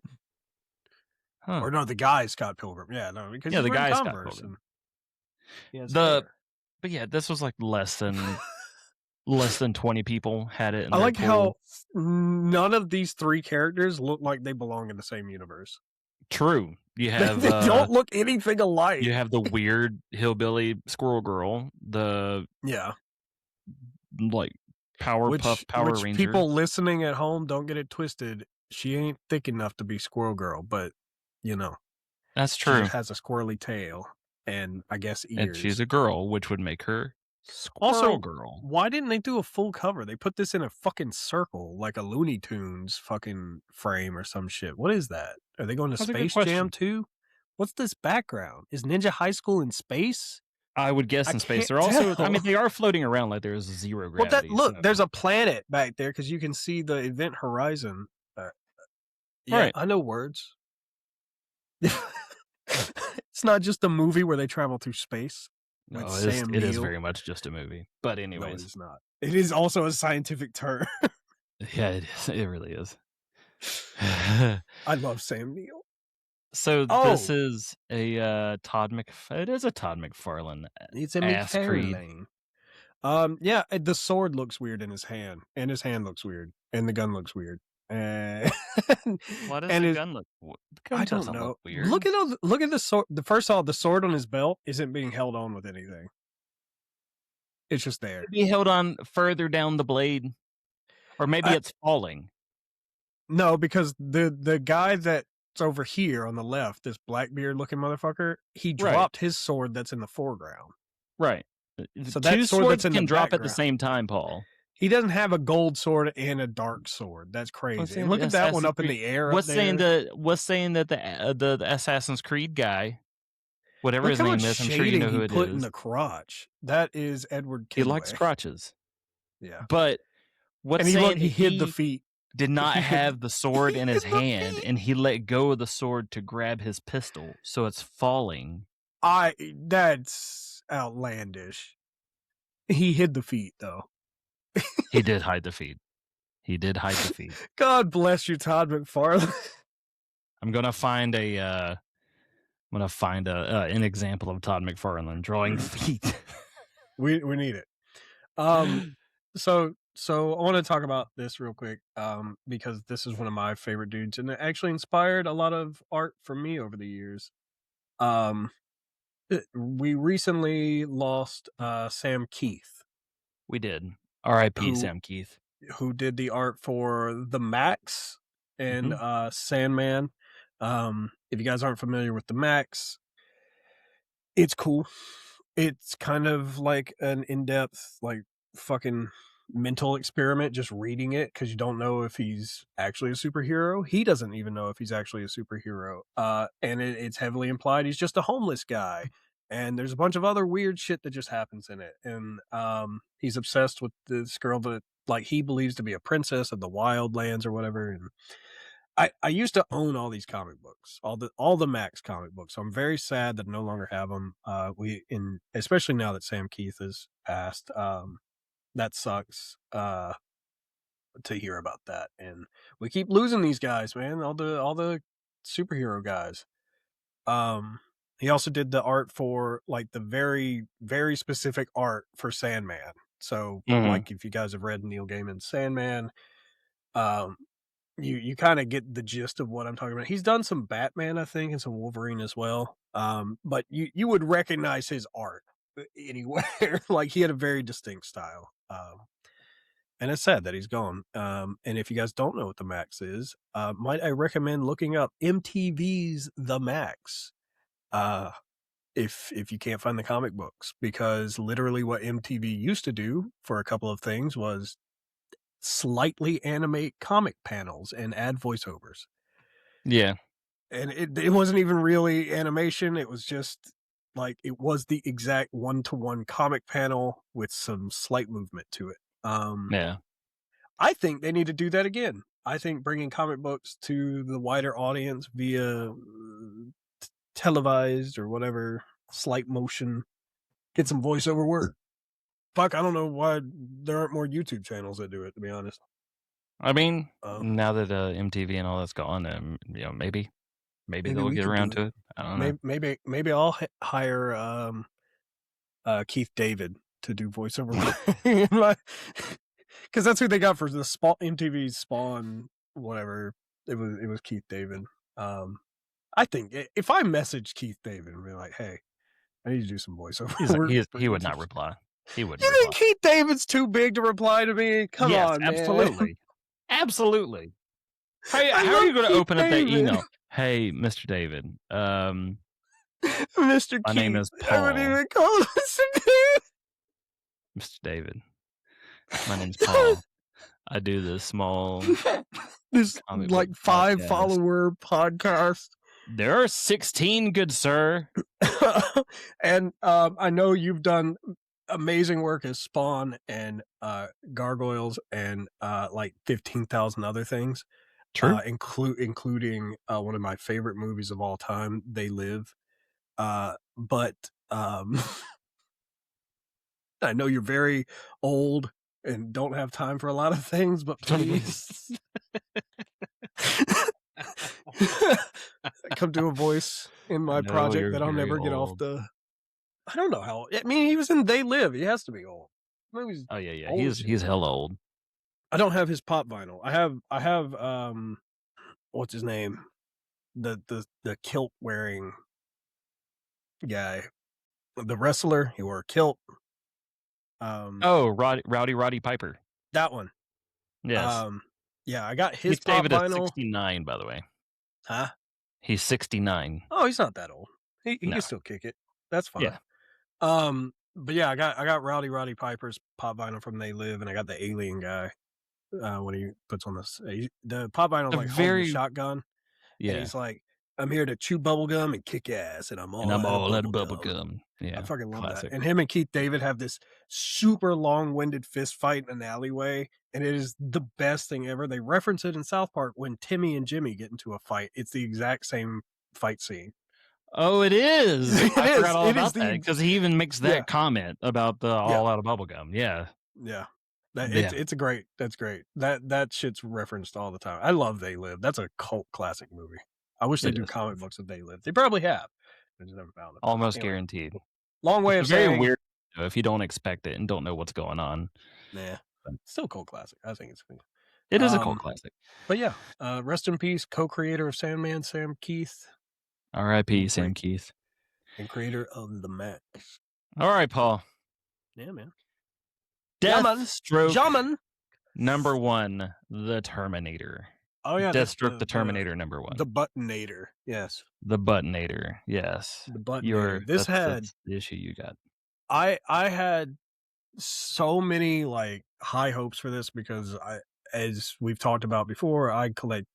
Huh. Or no, the guy is Scott Pilgrim. Yeah, no, because the guy is Scott Pilgrim. But yeah, this was like less than 20 people had it. I like how none of these three characters look like they belong in the same universe. True. You have they don't look anything alike. You have the weird hillbilly squirrel girl, like Powerpuff Power Ranger. People listening at home, don't get it twisted. She ain't thick enough to be Squirrel Girl, but you know, that's true. She has a squirrely tail and I guess ears. And she's a girl, which would make her Squirrel Girl. Why didn't they do a full cover? They put this in a fucking circle, like a Looney Tunes fucking frame or some shit. What is that? Are they going to Space Jam too? What's this background? Is Ninja High School in space? I would guess in space. They're also, I mean, they are floating around like there's zero gravity. Well, look, there's a planet back there because you can see the event horizon. Yeah, right. I know words. It's not just a movie where they travel through space. No, it is very much just a movie. But anyways. No, it is not. It is also a scientific term. Yeah, it is. It really is. I love Sam Neill. So this is a Todd McFarlane. It's a McFarlane. Yeah, the sword looks weird in his hand, and his hand looks weird, and the gun looks weird. Why does the gun look? The gun I don't know. Look weird. Look at the sword. First of all, the sword on his belt isn't being held on with anything. It's just there. It'd be held on further down the blade, or maybe it's falling. No, because the guy that's over here on the left, this Blackbeard looking motherfucker, he dropped his sword that's in the foreground. Right. So that Two sword that's swords in the can drop at the background, same time, Paul. he doesn't have a gold sword and a dark sword. That's What's crazy. And saying look the at that one Assassin's up in Creed? the air up What's saying there. that the Assassin's Creed guy, whatever Look his how much name is, I'm sure you shading know he who it put in is. the crotch. That is Edward He likes Kenway. crotches. Yeah. But And what's he look, saying he that hid the he feet. did not He hid have the sword he in hid his the hand, feet. and he let go of the sword to grab his pistol, so it's falling. That's outlandish. He hid the feet though. He did hide the feet. He did hide the feet. God bless you, Todd McFarlane. I'm gonna find an example of Todd McFarlane drawing feet. We need it. Um so I want to talk about this real quick because this is one of my favorite dudes and it actually inspired a lot of art for me over the years. Um we recently lost Sam Keith, We did. R.I.P. who Sam Keith. did the art for the Max and Mhm. Sandman. If you guys aren't familiar with the Max, it's cool. It's kind of like an in-depth, like fucking mental experiment just reading it because you don't know if he's actually a superhero. He doesn't even know if he's actually a superhero. And it's heavily implied he's just a homeless guy. And there's a bunch of other weird shit that just happens in it. And he's obsessed with this girl that like he believes to be a princess of the Wildlands or whatever. And I used to own all these comic books, all the Max comic books. So I'm very sad that I no longer have them. Especially now that Sam Keith has passed. That sucks to hear about that. And we keep losing these guys, man. All the superhero guys. He also did the art for like the very very specific art for Sandman. So Mhm. like if you guys have read Neil Gaiman's Sandman, um you kind of get the gist of what I'm talking about. He's done some Batman, I think, and some Wolverine as well. But you would recognize his art anywhere. Like he had a very distinct style. And it's sad that he's gone. And if you guys don't know what the Max is, might I recommend looking up MTV's The Max. If you can't find the comic books, because literally what MTV used to do for a couple of things was slightly animate comic panels and add voiceovers. Yeah. And it wasn't even really animation. It was just like it was the exact one-to-one comic panel with some slight movement to it. Yeah. I think they need to do that again. I think bringing comic books to the wider audience via televised or whatever slight motion, get some voiceover work. Fuck, I don't know why there aren't more YouTube channels that do it, to be honest. I mean, Uh, now that MTV and all that's gone, maybe maybe they'll we get could do around it. to it. I don't know. Maybe I'll hire Keith David to do voiceover because that's who they got for the MTV's Spawn, whatever. It was Keith David. I think if I message Keith David and be like, "Hey, I need to do some voiceover work for He would MTV," not reply. He wouldn't you think reply. Keith David's too big to reply to me? Come Yes, on, man. absolutely. Absolutely. How I are love you going to Keith open up that David. email? Hey, Mr. David. Mr. My name Keith. is I wouldn't Paul. even call him Mr. David. Mr. David. My name's Paul. I do this small This comic book like 5 podcast. follower podcast. There are 16, good sir. And I know you've done amazing work as Spawn and Gargoyles and like 15,000 other things. True. Including one of my favorite movies of all time, They Live. But I know you're very old and don't have time for a lot of things, but please come do a voice in my No, project you're that I'll very never get off old. the. I don't know how. I mean, he was in They Live. He has to be old. Maybe Oh yeah. old as He's shit. hella old. I don't have his pop vinyl. I have what's his name? The kilt wearing guy. The wrestler, he wore a kilt. Oh, Roddy Piper. That one. Yes. Yeah, I got his Keith pop David is vinyl. 69, by the way. Huh? He's 69. Oh, he's not that old. He No. can still kick it. That's fine. Yeah. but yeah, I got Rowdy Piper's pop vinyl from They Live, and I got the alien guy, when he puts on this the pop vinyl's, A like, holding the very shotgun, and yeah, he's like, "I'm here to chew bubble gum and kick ass, and I'm and all I'm out of all out bubble of bubble gum." gum. I Yeah, fucking love that, classic. and him and Keith David have this super long-winded fist fight in an alleyway, and it is the best thing ever. They reference it in South Park when Timmy and Jimmy get into a fight. It's the exact same fight scene. Oh, it is. I forgot all It is about that the because he even makes yeah, that comment about the yeah. all out of bubble gum. Yeah. Yeah. That Yeah, it's a great that's great. That shit's referenced all the time. I love They Live. That's a cult classic movie. I wish they it do is. comic books of They Live. They probably have. I just never found them. Almost Anyway, guaranteed. long way It's a of very saying, weird if you don't expect it and don't know what's going on. nah, But still cult classic. I think it's good. it is a cult Um, classic. but yeah, rest in peace, co-creator of Sandman, Sam Keith, R.I.P. and Sam Keith. creator of the Max. All right, Paul. Yeah, man. Yaman. Deathstroke Jaman. number 1, The Terminator. Oh yeah, that's Deathstroke The Terminator number the 1. Buttonator. Yes, The Buttonator. Yes. the Buttonator. This had That's the issue you got. I had so many like high hopes for this because as we've talked about before, I collect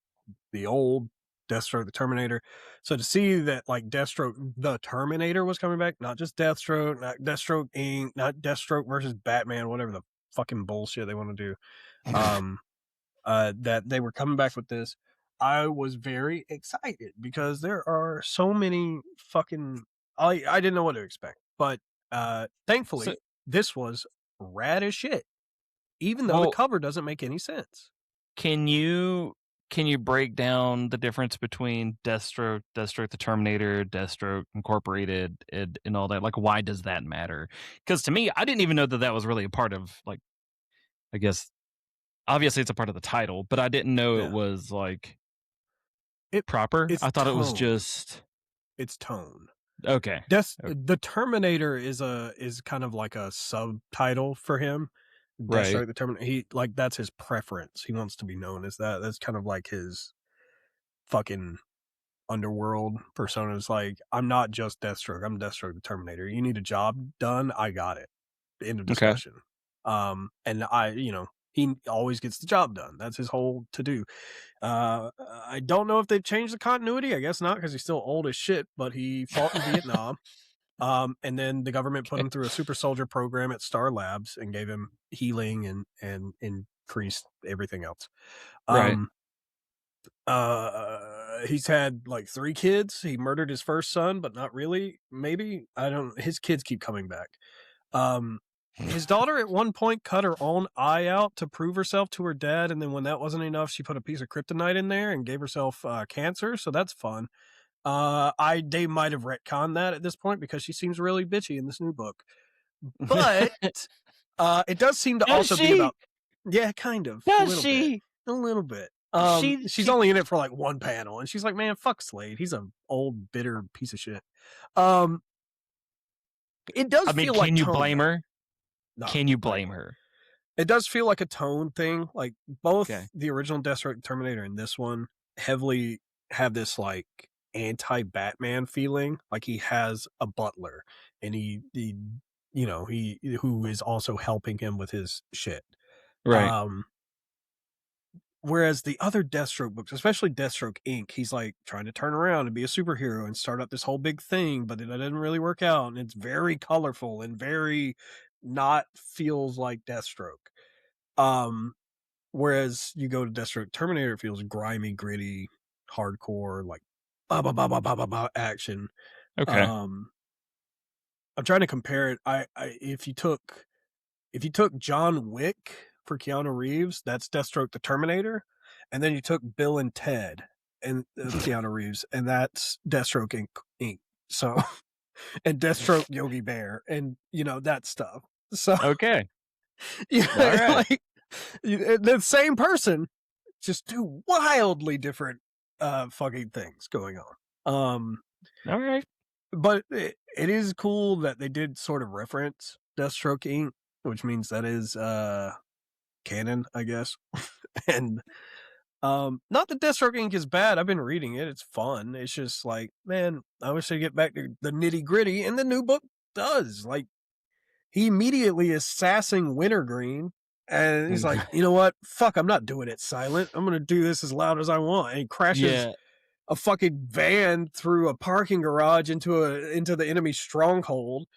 the old Deathstroke the Terminator. So to see that like Deathstroke the Terminator was coming back, not just Deathstroke, not Deathstroke Inc., not Deathstroke versus Batman, whatever the fucking bullshit they want to do. Um that they were coming back with this. I was very excited because there are so many fucking I didn't know what to expect. But So, thankfully this was rad as shit, even though the well, cover doesn't make any sense. can you break down the difference between Deathstroke the Terminator, Deathstroke Incorporated, and all that? Like, why does that matter? Because to me, I didn't even know that that was really a part of, like, I guess, obviously it's a part of the title, but I didn't know it Yeah. was, like, It proper. it's I thought it was tone. just It's tone. okay. The Terminator is kind of like a subtitle for him. Right. Deathstroke the Terminator. He like that's his preference. He wants to be known as that. That's kind of like his fucking underworld persona. Is like, I'm not just Deathstroke. I'm Deathstroke the Terminator. You need a job done. I got it. End of Okay. discussion. And he always gets the job done. That's his whole to do. I don't know if they've changed the continuity. I guess not because he's still old as shit. But he fought in Vietnam. And then the government put Okay. him through a super soldier program at Star Labs and gave him healing and increased everything else. Right. Um, he's had like 3 kids. He murdered his first son, but not really. Maybe I don't. His kids keep coming back. His daughter at one point cut her own eye out to prove herself to her dad, and then when that wasn't enough, she put a piece of kryptonite in there and gave herself cancer. So that's fun. They might have retconned that at this point because she seems really bitchy in this new book. But it does seem to Does also be she? about yeah, kind of a Does little bit, she? a little bit. She's She only in it for like one panel, and she's like, "Man, fuck Slade. He's a old bitter piece of shit." Um, it does I mean, feel like can you tone blame though. her? No, Can you not at blame all. her? It does feel like a tone thing. Like Okay. both the original Deathstroke Terminator and this one heavily have this like anti-Batman feeling. Like he has a butler, and he he who is also helping him with his shit. Right. Um, Whereas the other Deathstroke books, especially Deathstroke Inc., he's like trying to turn around and be a superhero and start up this whole big thing, but it didn't really work out. And it's very colorful and very not feels like Deathstroke. Um, Whereas you go to Deathstroke Terminator, it feels grimy, gritty, hardcore, like ba ba ba ba ba ba ba action. Okay. Um, I'm trying to compare it. If you took John Wick for Keanu Reeves, that's Deathstroke the Terminator, and then you took Bill and Ted and Keanu Reeves, and that's Deathstroke Inc. So and Deathstroke Yogi Bear, and that stuff. So Okay. All yeah, right. like the same person, just 2 wildly different fucking things going on. All right. But it is cool that they did sort of reference Deathstroke Inc., which means that is canon, I guess. And not that Deathstroke Inc. is bad. I've been reading it. It's fun. It's just like, man, I wish they get back to the nitty gritty, and the new book does. Like he immediately is sassing Wintergreen, and he's like, Mm. "You know what? Fuck, I'm not doing it silent. I'm gonna do this as loud as I want." And he crashes Yeah, a fucking van through a parking garage into the enemy stronghold,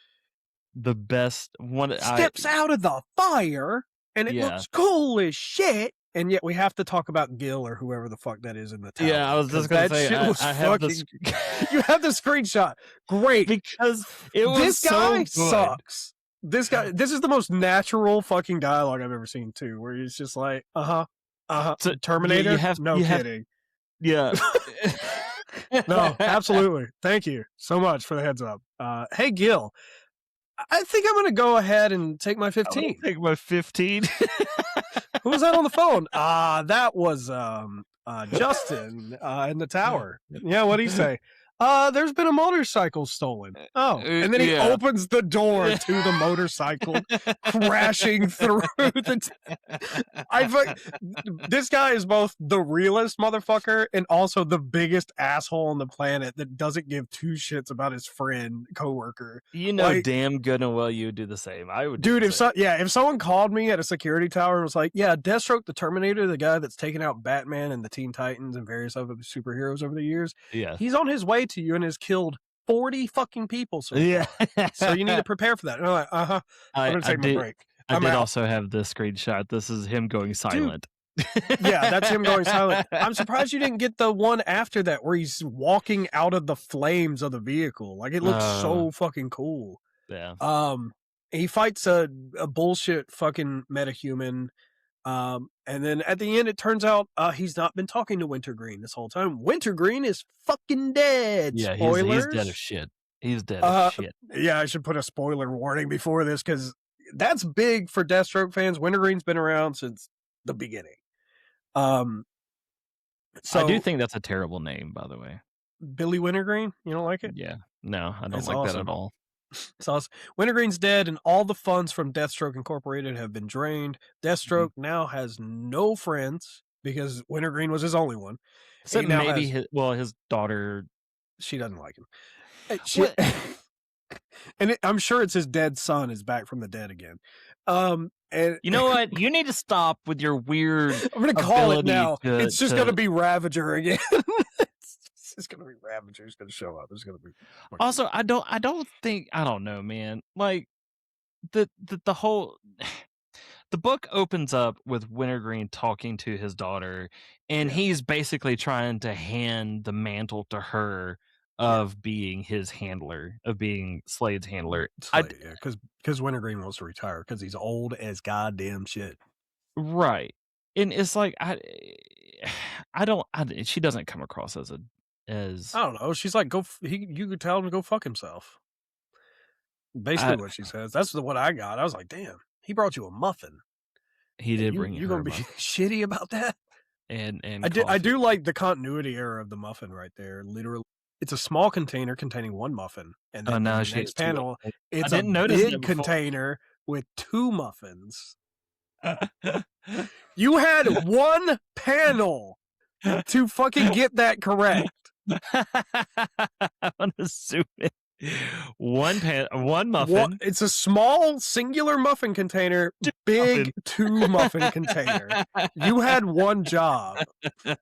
the best one. steps out of the fire, and it Yeah. looks cool as shit. And yet we have to talk about Gil or whoever the fuck that is in the Yeah, I tower, was just because gonna that say shit was I have fucking. this You have the screenshot. Great. because it was This so guy good. sucks. This is the most natural fucking dialogue I've ever seen too, where he's just like, So Terminator? No you have kidding. yeah. No, absolutely. Thank you so much for the heads up. Hey Gil, I think I'm gonna go ahead and take my I'm gonna 15. take my 15. Who was that on the phone? That was Justin in the tower. Yeah, what'd he say? There's been a motorcycle stolen. Oh, and then he Yeah. opens the door to the motorcycle crashing through the. This guy is both the realest motherfucker and also the biggest asshole on the planet that doesn't give two shits about his friend coworker. You know Like, damn good and well you would do the same. I would do dude, the same. if someone called me at a security tower and was like, "Yeah, Deathstroke the Terminator, the guy that's taken out Batman and the Teen Titans and various other superheroes over the years, Yeah. he's on his way to you and has killed 40 fucking people so Yeah. far. So you need to prepare for that." And I'm like, I'm gonna I take my did break. I I'm did out. also have this screenshot. This is him going Dude, silent. yeah, that's him going silent. I'm surprised you didn't get the one after that where he's walking out of the flames of the vehicle. Like, it looks so fucking cool. Yeah. He fights a bullshit fucking metahuman. And then at the end, it turns out he's not been talking to Wintergreen this whole time. Wintergreen is fucking dead. Yeah, Spoilers. he's dead of shit. He's dead of shit. Yeah, I should put a spoiler warning before this because that's big for Deathstroke fans. Wintergreen's been around since the beginning. So I do think that's a terrible name, by the way. Billy Wintergreen, you don't like it? Yeah. No, I don't It's like that awesome. at all. It's awesome. Wintergreen's dead, and all the funds from Deathstroke Incorporated have been drained. Deathstroke now has no friends because Wintergreen was his only one. So He now maybe has, his daughter. she doesn't like him. I'm sure it's his dead son is back from the dead again. And You know what? You need to stop with your weird. I'm gonna call it now. It's just gonna to... be Ravager again. It's gonna be Ravager. He's gonna show up. It's gonna be. Also, I don't know, man. Like the whole the book opens up with Wintergreen talking to his daughter, and he's basically trying to hand the mantle to her of being his handler, of being Slade's handler. Because Wintergreen wants to retire because he's old as goddamn shit. Right. And it's like she doesn't come across as I don't know. She's like, you could tell him to go fuck himself. Basically what she says. That's what I got. I was like, damn, he brought you a muffin. He did bring you gonna be shitty about that? And I do like the continuity error of the muffin right there. Literally, it's a small container containing one muffin, and then in the next panel, it's a big container with two muffins. You had one panel to fucking get that correct. I'm assuming one muffin. It's a small singular muffin container, big two muffin container. You had one job, and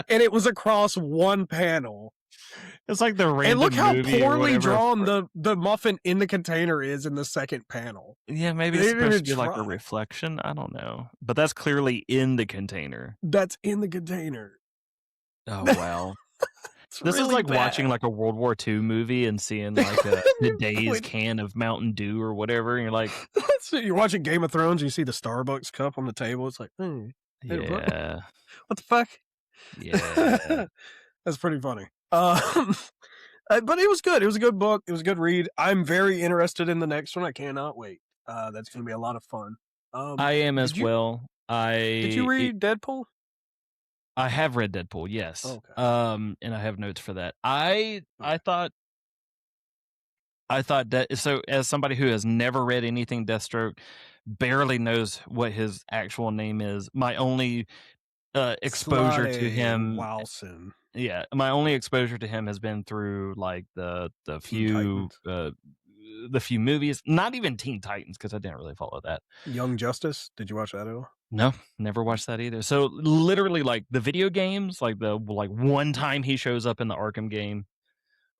it was across one panel. It's like the random. And look how movie poorly drawn the muffin in the container is in the second panel. Yeah, maybe it's supposed to be like a reflection. I don't know, but that's clearly in the container. That's in the container. Oh wow. This really is like bad. Watching like a World War II movie and seeing like the day's can of Mountain Dew or whatever, and you're like, so you're watching Game of Thrones, you see the Starbucks cup on the table. It's like, yeah, what the fuck? Yeah, that's pretty funny. But it was good. It was a good book. It was a good read. I'm very interested in the next one. I cannot wait. That's going to be a lot of fun. I am as well. Did you read Deadpool? I have read Deadpool, yes. Okay. And I have notes for that. I thought that, so as somebody who has never read anything Deathstroke, barely knows what his actual name is, my only exposure to him, Wilson. Yeah, my only exposure to him has been through like the few the few movies. Not even Teen Titans because I didn't really follow that. Young Justice, did you watch that at all? No, never watched that either. So literally, like the video games, like the one time he shows up in the Arkham game.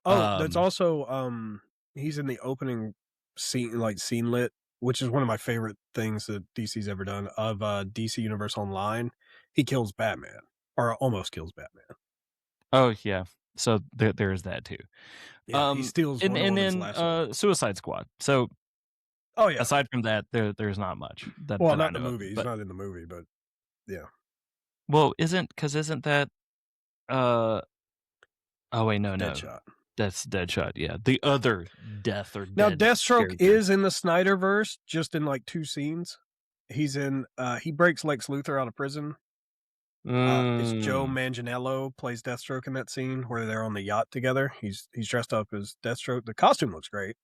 Oh, that's also he's in the opening scene, like scene lit, which is one of my favorite things that DC's ever done of DC Universe Online. He kills Batman, or almost kills Batman. Oh yeah, so there's that too. Yeah, he steals and Wonder Woman's then lasso. Suicide Squad. So Oh yeah. aside from that, there's not much that Well, that I not the know of. movie. He's But not in the movie, but yeah. well, isn't that uh oh wait, no. Deadshot. That's Deadshot, yeah. The other death or Now dead Deathstroke character. is in the Snyderverse, just in like 2 scenes. He's in he breaks Lex Luthor out of prison. It's Joe Mm. Manganiello plays Deathstroke in that scene where they're on the yacht together. He's dressed up as Deathstroke. The costume looks great.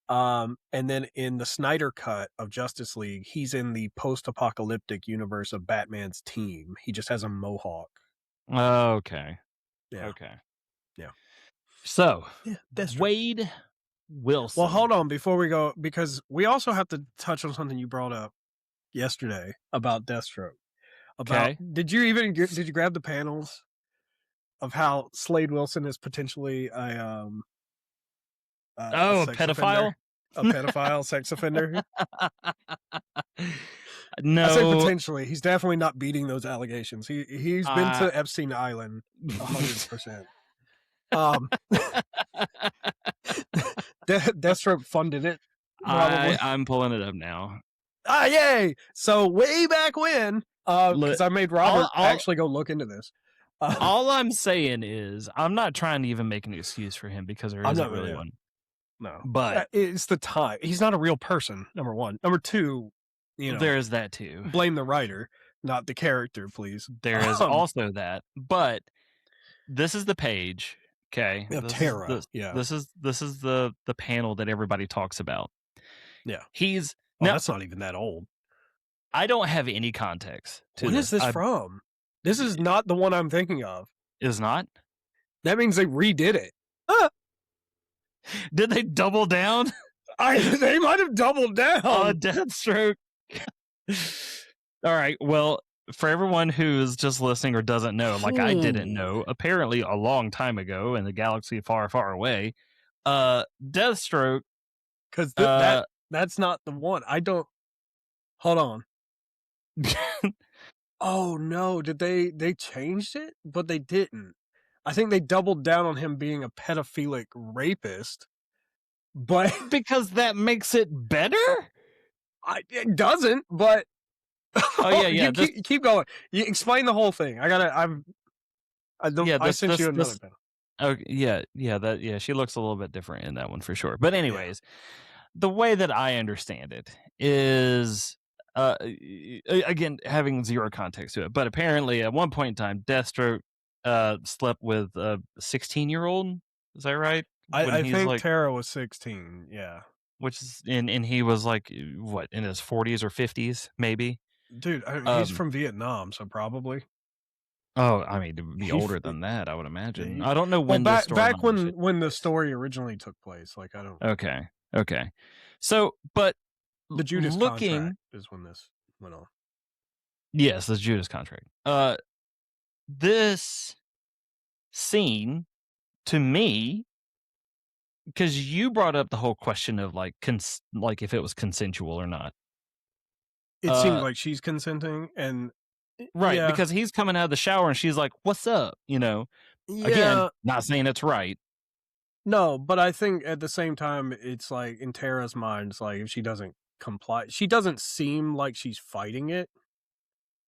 And then in the Snyder cut of Justice League, he's in the post-apocalyptic universe of Batman's team. He just has a mohawk. Okay. Yeah. Okay. Yeah. So, Yeah, Deathstroke. Wade Wilson. Well, hold on before we go, because we also have to touch on something you brought up yesterday about Deathstroke. About Okay. did you grab the panels of how Slade Wilson is potentially a A sex pedophile? offender, a pedophile sex offender? I say No. potentially. He's definitely not beating those allegations. He's been to Epstein Island 100%. Deathstroke funded it. Probably. I'm pulling it up now. Yay! So way back when, because I made Robert actually go look into this. All I'm saying is, I'm not trying to even make an excuse for him because there isn't really one. No, but it's the time. He's not a real person. Number one. Number two, there is that too. Blame the writer, not the character, please. There is also that. But this is the page. Okay, Terra. This is the panel that everybody talks about. Yeah, he's now that's not even that old. I don't have any context. When is this from? This is not the one I'm thinking of. Is not? That means they redid it. Did they double down? They might have doubled down. Deathstroke. All right. Well, for everyone who's just listening or doesn't know, like I didn't know, apparently a long time ago in the galaxy far, far away, Deathstroke. Because that's not the one. I don't. Hold on. Oh no! Did they changed it? But they didn't. I think they doubled down on him being a pedophilic rapist. But because that makes it better. It doesn't. But oh yeah. Keep going. You explain the whole thing. I sent you another panel. Okay. Yeah. She looks a little bit different in that one for sure. But anyways, the way that I understand it is. Again, having zero context to it, but apparently at one point in time, Deathstroke slept with a 16-year-old. Is that right? I think Terra was 16. Yeah, which is and he was like what in his 40s or 50s, maybe. Dude, he's from Vietnam, so probably. Oh, I mean, to be older than that, I would imagine. I don't know when back when the story originally took place. Like I don't. Okay. So, but. The Judas contract is when this went on. Yes, the Judas contract. This scene, to me, because you brought up the whole question of like if it was consensual or not. It seems like she's consenting, and right because he's coming out of the shower and she's like, "What's up?" Again, not saying it's right. No, but I think at the same time, it's like in Tara's mind, it's like if she doesn't comply, she doesn't seem like she's fighting it,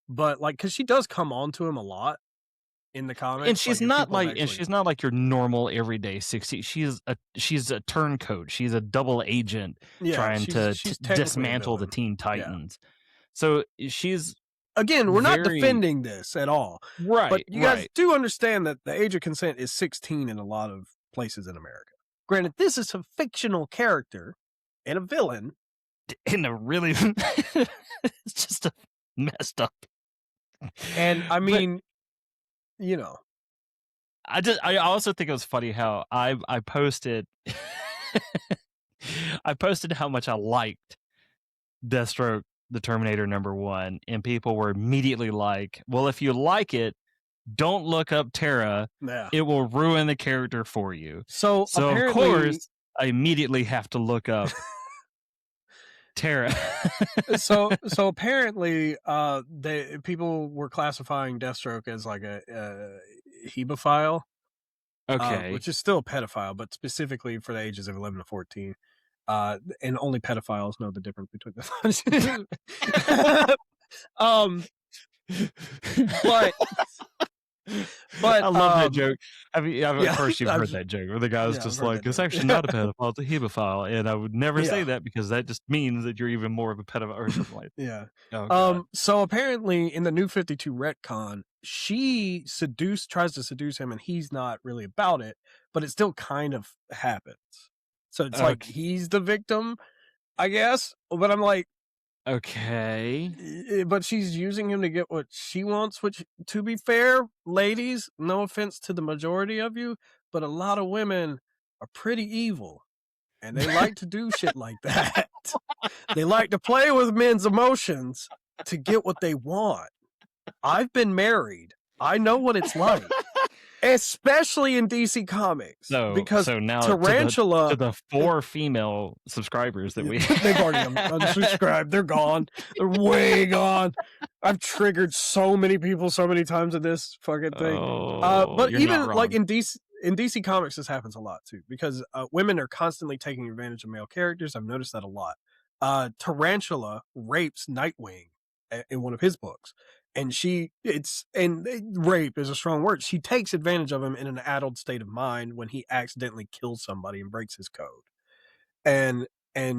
but like because she does come on to him a lot in the comics, and she's not like your normal everyday 60. She's a turncoat. She's a double agent trying to dismantle the Teen Titans. So she's again, we're not defending this at all, right? But you guys do understand that the age of consent is 16 in a lot of places in America. Granted, this is a fictional character and a villain. In a really it's just a messed up, and I mean, I also think it was funny how I posted I posted how much I liked Deathstroke The Terminator #1, and people were immediately like, "Well, if you like it, don't look up Tara. Yeah. It will ruin the character for you." So So, of apparently, course, I immediately have to look up Tara. so apparently, they people were classifying Deathstroke as like a hebephile, Okay. which is still a pedophile, but specifically for the ages of 11 to 14. And only pedophiles know the difference between the but I love that joke. Of yeah, course, you've heard that joke where the guy's I've just heard like, that "It's joke. actually not a pedophile, it's a hebephile," and I would never say Yeah, that because that just means that you're even more of a pedophile or something like yeah. that. Oh god. So apparently in the New 52 retcon, she tries to seduce him, and he's not really about it, but it still kind of happens. So it's like Ok he's the victim, I guess. But I'm like, okay. but she's using him to get what she wants, which, to be fair, ladies, no offense to the majority of you, but a lot of women are pretty evil, and they like to do shit like that. They like to play with men's emotions to get what they want. I've been married. I know what it's like, especially in DC Comics, So because now to Tarantula. the 4 female subscribers that we They've already unsubscribed. They're gone. They're way gone. I've triggered so many people so many times in this fucking thing. Oh, But you're not even like wrong. in DC Comics, this happens a lot too, because women are constantly taking advantage of male characters. I've noticed that a lot. Tarantula rapes Nightwing in one of his books, and rape is a strong word. She takes advantage of him in an addled state of mind when he accidentally kills somebody and breaks his code, and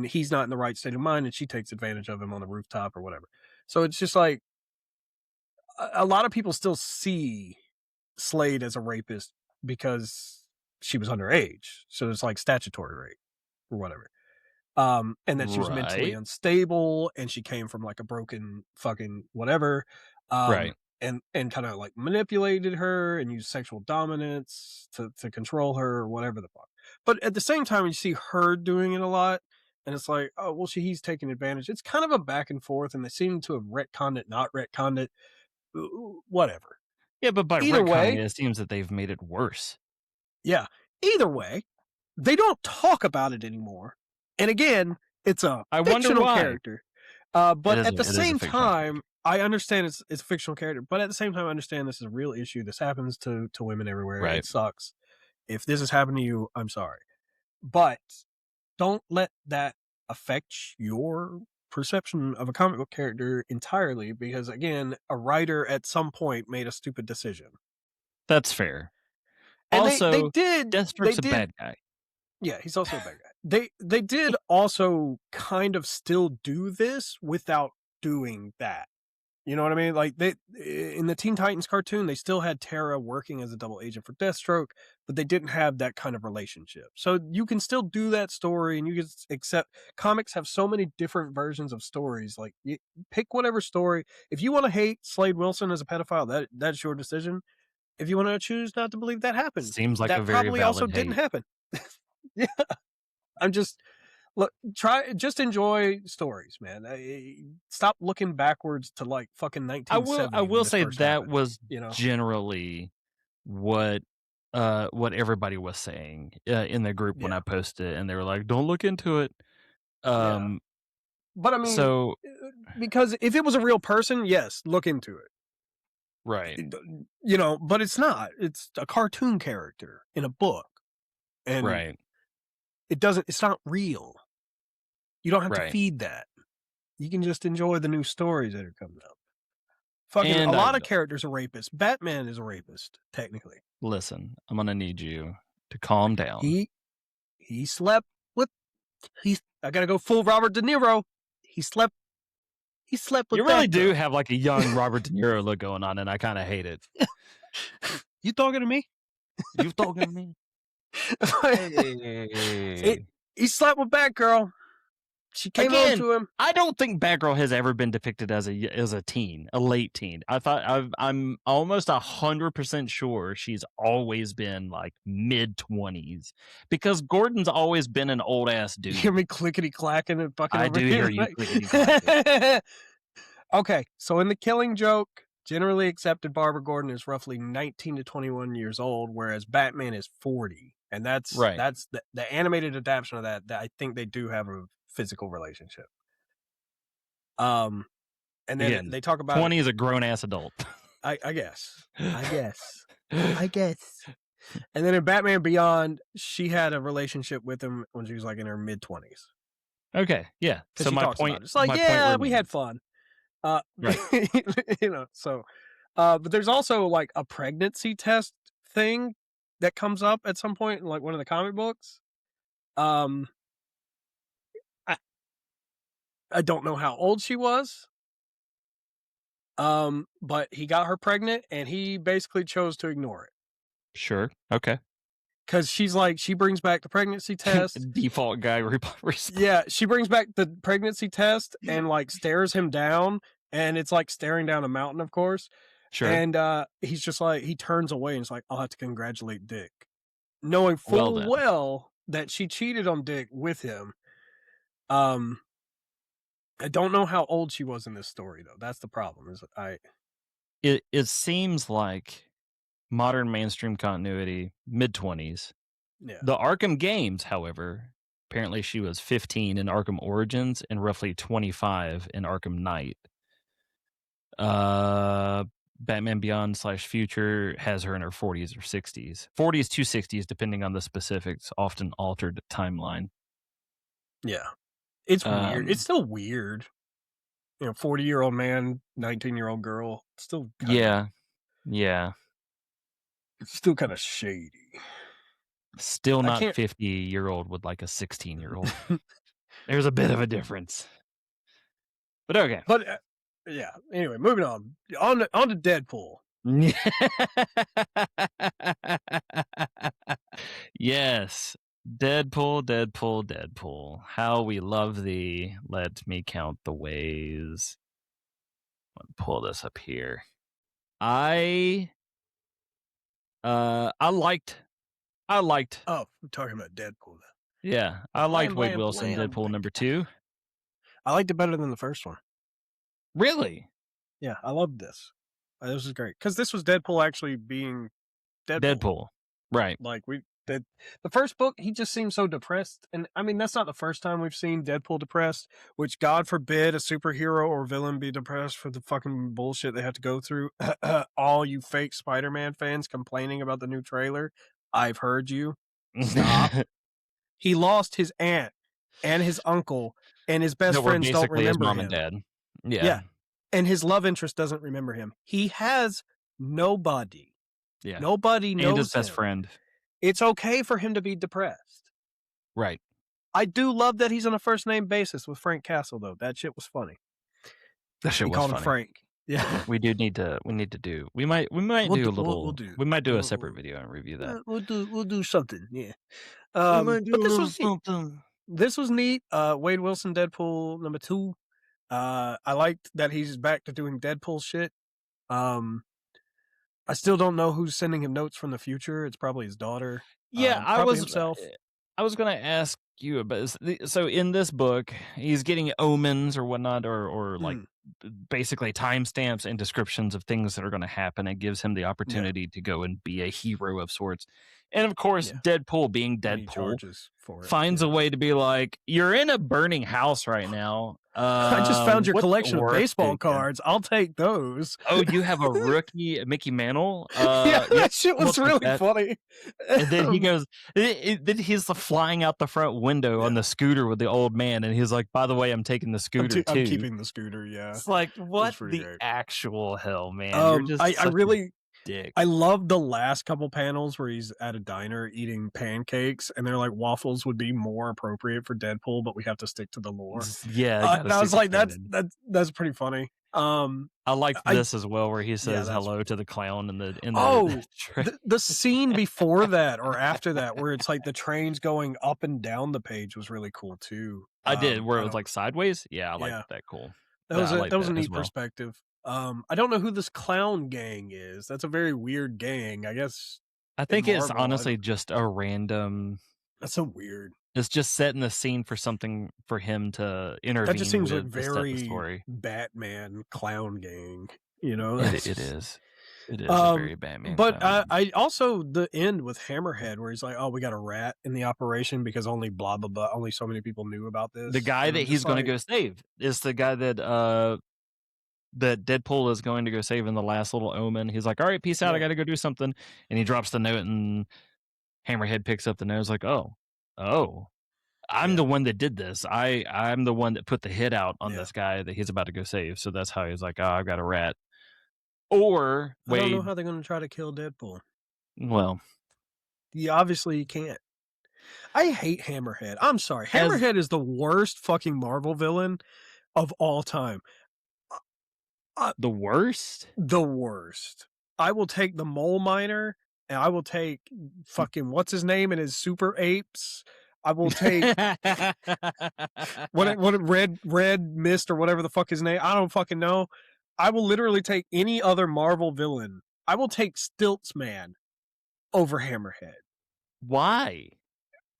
he's not in the right state of mind, and she takes advantage of him on the rooftop or whatever. So it's just like a lot of people still see Slade as a rapist because she was underage, so it's like statutory rape or whatever. And that she was mentally Right. unstable, and she came from like a broken fucking whatever, Right. and kind of like manipulated her and used sexual dominance to control her or whatever the fuck. But at the same time, you see her doing it a lot, and it's like, oh well, he's taking advantage. It's kind of a back and forth, and they seem to have retconned it, not retconned it, whatever. Yeah, but by Either retconning way, it, it seems that they've made it worse. yeah. Either way, they don't talk about it anymore. And again, it's a I wonder fictional why. character. But at the It is a same fictional time, character. I understand it's a fictional character, but at the same time, I understand this is a real issue. This happens to women everywhere. Right. It sucks. If this has happened to you, I'm sorry. But don't let that affect your perception of a comic book character entirely, because again, a writer at some point made a stupid decision. That's fair. And they Also, did they Deathstroke's a did bad guy. Yeah, he's also a bad guy. They did also kind of still do this without doing that. You know what I mean? Like they in the Teen Titans cartoon, they still had Tara working as a double agent for Deathstroke, but they didn't have that kind of relationship. So you can still do that story, and you can accept comics have so many different versions of stories. Like you pick whatever story. If you want to hate Slade Wilson as a pedophile, that's your decision. If you want to choose not to believe that happened, Seems like a that very probably also valid didn't hate. happen. Yeah. I'm just just enjoy stories, man. Stop looking backwards to like fucking I 1970 when will this say first that happened, was you know? generally what what everybody was saying in the group when Yeah. I posted it, and they were like, "Don't look into it." Yeah. Um, But I mean, so because if it was a real person, yes, look into it. right, But it's not. It's a cartoon character in a book, and right, it's not real. You don't have to right. feed that. You can just enjoy the new stories that are coming out. Fucking a And lot of characters are rapists. Batman is a rapist, technically. listen, I'm gonna need you to calm down. He he slept with I gotta go full Robert De Niro. He slept with You really that do girl. have like a young Robert De Niro look going on, and I kind of hate it. You talking to me? You talking to me? it, Hey. he slept with Batgirl. She came on Again, to him. I don't think Batgirl has ever been depicted as a teen, a late teen. I'm almost 100% sure she's always been like mid-20s because Gordon's always been an old ass dude. You hear me clickety clacking and fucking I over do here. hear you clickety clacking. Okay, so in The Killing Joke, generally accepted Barbara Gordon is roughly 19 to 21 years old, whereas Batman is 40. And that's Right. the animated adaptation of that I think they do have a physical relationship. And then Again, they talk about 20 is a grown ass adult. I guess. I guess. And then in Batman Beyond, she had a relationship with him when she was like in her mid 20s. Okay, yeah. So my point, it's like, yeah, we had fun. Right. You know, so, but there's also like a pregnancy test thing that comes up at some point in like one of the comic books. I don't know how old she was. But he got her pregnant and he basically chose to ignore it. Sure. Okay. Cause she's like, she brings back the pregnancy test. Default guy response. Yeah, she brings back the pregnancy test and like stares him down, and it's like staring down a mountain, of course. Sure. And he's just like, he turns away and it's like, I'll have to congratulate Dick, knowing full well that she cheated on Dick with him. I don't know how old she was in this story though. That's the problem. It seems like modern mainstream continuity, mid-20s. Yeah. The Arkham games, however, apparently she was 15 in Arkham Origins and roughly 25 in Arkham Knight. Batman Beyond / Future has her in her 40s or 60s. 40s to 60s, depending on the specifics, often altered timeline. Yeah. It's weird. It's still weird. You know, 40-year-old man, 19-year-old girl. Still yeah. It's still kind of shady. Still not 50-year-old with like a 16-year-old. There's a bit of a difference. But okay. But yeah. Anyway, moving on. On to Deadpool. Yes. Deadpool. How we love thee. Let me count the ways. Let me pull this up here. I liked. Oh, we're talking about Deadpool now. Yeah, I liked Wade Wilson, Deadpool number 2. I liked it better than the first one. Really? Yeah, I loved this. This was great because this was Deadpool actually being Deadpool. Right. Like the first book, he just seemed so depressed, and I mean that's not the first time we've seen Deadpool depressed. Which God forbid a superhero or villain be depressed for the fucking bullshit they have to go through. All you fake Spider-Man fans complaining about the new trailer, I've heard you. Stop. He lost his aunt and his uncle, and his best friends don't remember his mom him. And dad. Yeah, and his love interest doesn't remember him. He has nobody. Yeah, nobody knows and his best him. friend. It's okay for him to be depressed. Right. I do love that he's on a first name basis with Frank Castle, though. That shit was funny. That shit was funny. Him Frank. Yeah, we might do a separate video and review that. We'll do something. Yeah. But this was neat. Wade Wilson, Deadpool number 2. I liked that he's back to doing Deadpool shit. I still don't know who's sending him notes from the future. It's probably his daughter. Yeah, himself. I was going to ask you about this. So in this book, he's getting omens or whatnot, or like basically timestamps and descriptions of things that are going to happen. It gives him the opportunity to go and be a hero of sorts. And of course, Deadpool being Deadpool finds a way to be like, you're in a burning house right now. I just found your collection of baseball cards. I'll take those. Oh, you have a rookie Mickey Mantle? Yeah, that shit was really funny. And then he goes, then he's flying out the front window on the scooter with the old man. And he's like, by the way, I'm taking the scooter too. I'm keeping the scooter, yeah. It's like, what the actual hell, man? You're just I really... dick. I love the last couple panels where he's at a diner eating pancakes, and they're like, waffles would be more appropriate for Deadpool, but we have to stick to the lore. Yeah, and I was like, that's pretty funny. I liked I this as well, where he yeah, says that's hello to the clown in the oh, train. the scene before that or after that where it's like the train's going up and down the page was really cool too. I did, where I it was don't like sideways. Yeah, I like yeah, that. Cool. that I was a like that was a that as neat well. perspective. I don't know who this clown gang is. That's a very weird gang. I guess I in think it's Marvel, I honestly don't just a random. that's so weird. It's just setting the scene for something for him to That just intervene seems like with to set the very story. Batman clown gang, you know? It That's it just is. It is a um, very Batman but clown. I also the end with Hammerhead where he's like, "Oh, we got a rat in the operation because only blah blah blah, only so many people knew about The this." guy And that I'm just he's gonna like, go save is the guy that Deadpool is going to go save in the last little omen. He's like, "All right, peace out. I yeah, got to go do something," and he drops the note, and Hammerhead picks up the note. Is like, oh, I'm yeah, the one that did this. I'm the one that put the hit out on yeah. this guy that he's about to go save. So that's how he's like, "Oh, I've got a rat." Or I don't know Wade, how they're gonna try to kill Deadpool. well, You obviously can't. I hate Hammerhead. I'm sorry. as Hammerhead is the worst fucking Marvel villain of all time. Uh, the worst. the worst. I will take the mole miner and I will take fucking what's his name and his super apes. I will take what red mist or whatever the fuck his name. I don't fucking know. I will literally take any other Marvel villain. I will take Stilts Man over Hammerhead. Why?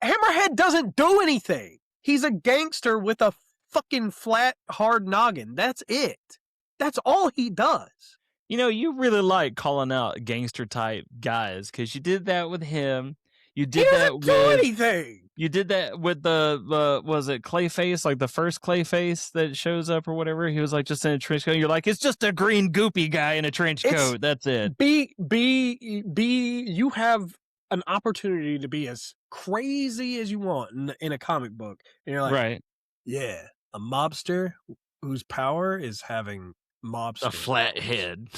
Hammerhead doesn't do anything. He's a gangster with a fucking flat, hard noggin. That's it. That's all he does. You know, you really like calling out gangster type guys because you did that with him. You He did that doesn't do with anything. You did that with the was it Clayface, like the first Clayface that shows up or whatever? He was like just in a trench coat. You're like, it's just a green goopy guy in a trench It's coat. That's it. you have an opportunity to be as crazy as you want in a comic book. And you're like, Right. yeah, a mobster whose power is having A mobster flat powers head.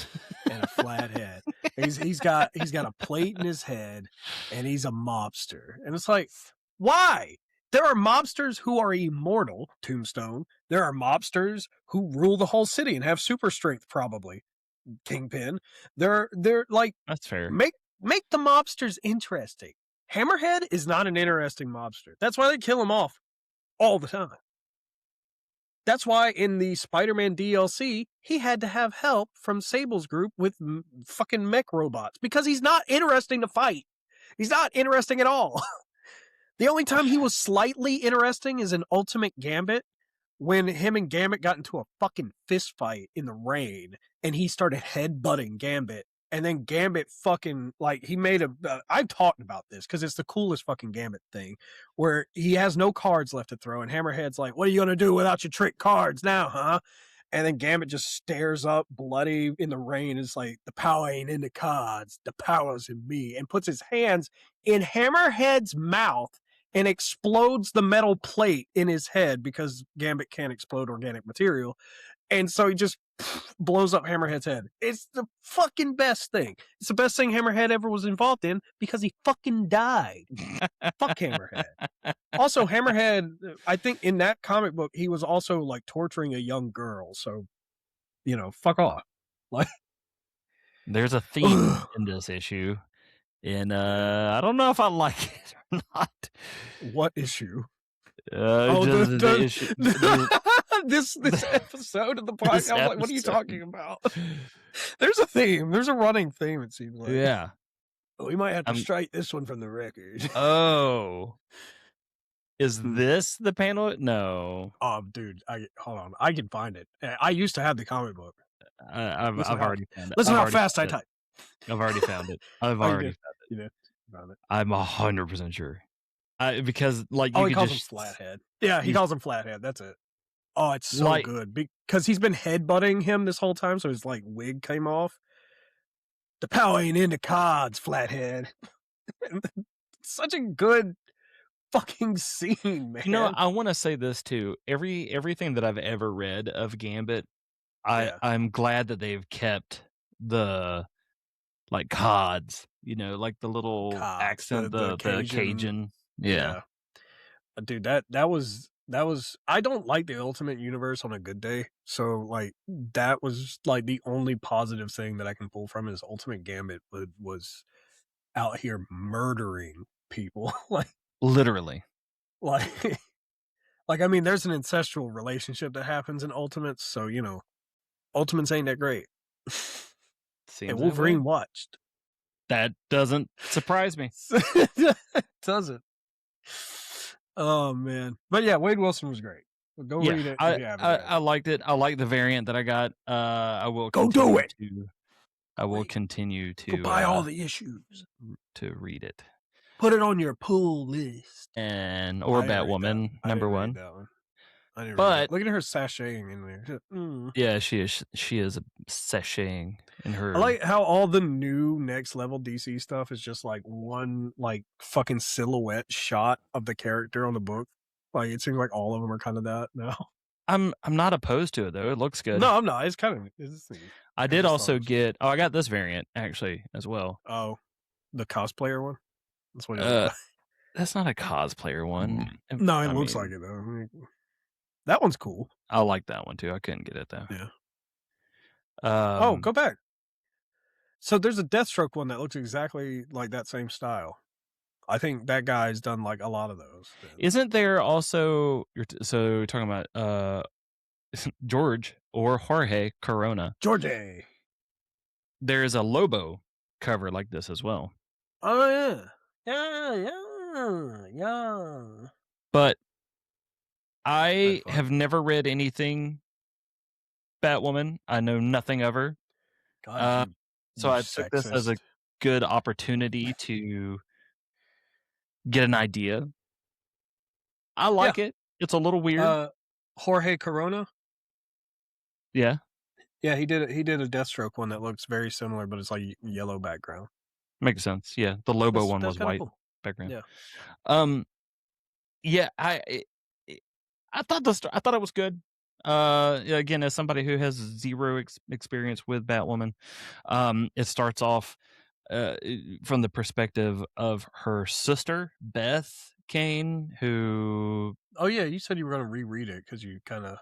and a flat head. He's got a plate in his head and he's a mobster. And it's like, why? There are mobsters who are immortal, Tombstone. There are mobsters who rule the whole city and have super strength, probably. Kingpin. They're like That's fair. make the mobsters interesting. Hammerhead is not an interesting mobster. That's why they kill him off all the time. That's why in the Spider-Man DLC, he had to have help from Sable's group with fucking mech robots because he's not interesting to fight. He's not interesting at all. The only time he was slightly interesting is in Ultimate Gambit when him and Gambit got into a fucking fist fight in the rain and he started headbutting Gambit. And then Gambit fucking, like, he made I've talked about this because it's the coolest fucking Gambit thing where he has no cards left to throw. And Hammerhead's like, what are you going to do without your trick cards now, huh? And then Gambit just stares up bloody in the rain. It's like, the power ain't in the cards. The power's in me. And puts his hands in Hammerhead's mouth and explodes the metal plate in his head because Gambit can't explode organic material. And so he just blows up Hammerhead's head. It's the fucking best thing. It's the best thing Hammerhead ever was involved in because he fucking died. Fuck Hammerhead. Also, Hammerhead, I think in that comic book, he was also like torturing a young girl. So, you know, fuck off. Like, There's a theme in this issue. And I don't know if I like it or not. what issue? The issue. This episode of the podcast. I was like, what are you talking about? There's a theme. There's a running theme, it seems like. Yeah. We might have to strike this one from the record. Oh. Is this the panel? No. Oh, dude, hold on. I can find it. I used to have the comic book. I've already found it. Listen how fast I type. I've already found it. I've already found it. You know, found it. I'm 100% sure. Because like he calls him Flathead. Yeah, he calls him Flathead. That's it. Oh, it's so good because he's been headbutting him this whole time, so his like wig came off. The power ain't in the cards, Flathead. Such a good fucking scene, man. You know, I want to say this too. Everything that I've ever read of Gambit, I'm glad that they've kept the like cods, you know, like the little accent, the Cajun. Yeah. Dude, that was That was I don't like the Ultimate Universe on a good day, so, like, that was, like, the only positive thing that I can pull from is Ultimate Gambit was out here murdering people, Literally. like like, I mean, there's an ancestral relationship that happens in Ultimates, so, Ultimates ain't that great. And Seems that way. Wolverine watched. That doesn't surprise me. Doesn't. Oh, man. But, yeah, Wade Wilson was great. Go Yeah, read it if I you haven't I read I it. liked it. I like the variant that I got. Go do it! I will Wait, continue go buy all the issues. to read it. Put it on your pull list. Or I didn't read that. Batwoman, I number didn't read 1. that one. I didn't read it. But Look at her sashaying in there. yeah, she is sashaying in I her. like how all the new next level DC stuff is just like one like fucking silhouette shot of the character on the book. Like it seems like all of them are kind of that now. I'm not opposed to it though. It looks good. No, I'm not. It's kind of it's neat. I I did just thought it also was get I got this variant actually as well. oh the cosplayer one. That's what you Uh want. that's not a cosplayer one. No, it I looks like mean, it though. I mean, that one's cool. I like that one too. I couldn't get it though. Yeah. Oh, Um go back. So there's a Deathstroke one that looks exactly like that same style. I think that guy's done like a lot of those. Then. Isn't there also so you're talking about George or Jorge Corona? Georgie. There's a Lobo cover like this as well. Oh yeah, yeah. But That's I funny. have never read anything Batwoman. I know nothing of her. God, Uh, so you I took this as a sexist. good opportunity to get an idea. I Yeah. like it. It's a little weird. Jorge Corona. Yeah, Yeah, he did a Deathstroke one that looks very similar, but it's like yellow background. makes sense. Yeah, the Lobo one That's was kind of white cool. background. Yeah. Um, yeah, I thought I thought it was good. Yeah, again, as somebody who has zero experience with Batwoman, it starts off uh, from the perspective of her sister Beth Kane, who Oh yeah, you said you were gonna reread it because you kind of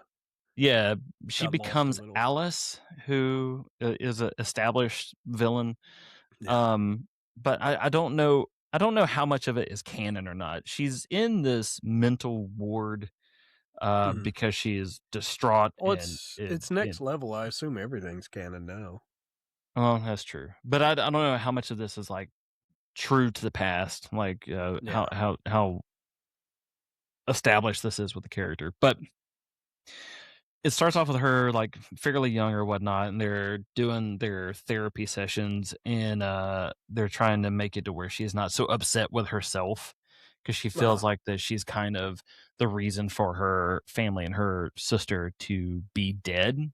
yeah, she got lost a becomes little. Alice, who is an established villain. Yeah. Um, but I don't know how much of it is canon or not. She's in this mental ward Mhm. because she is distraught Well, it's and next level. I assume everything's canon now. oh, that's true. But I don't know how much of this is like true to the past, like how Yeah. how established this is with the character. But it starts off with her like fairly young or whatnot, and they're doing their therapy sessions, and they're trying to make it to where she's not so upset with herself because she Uh-huh. feels like that she's kind of the reason for her family and her sister to be dead,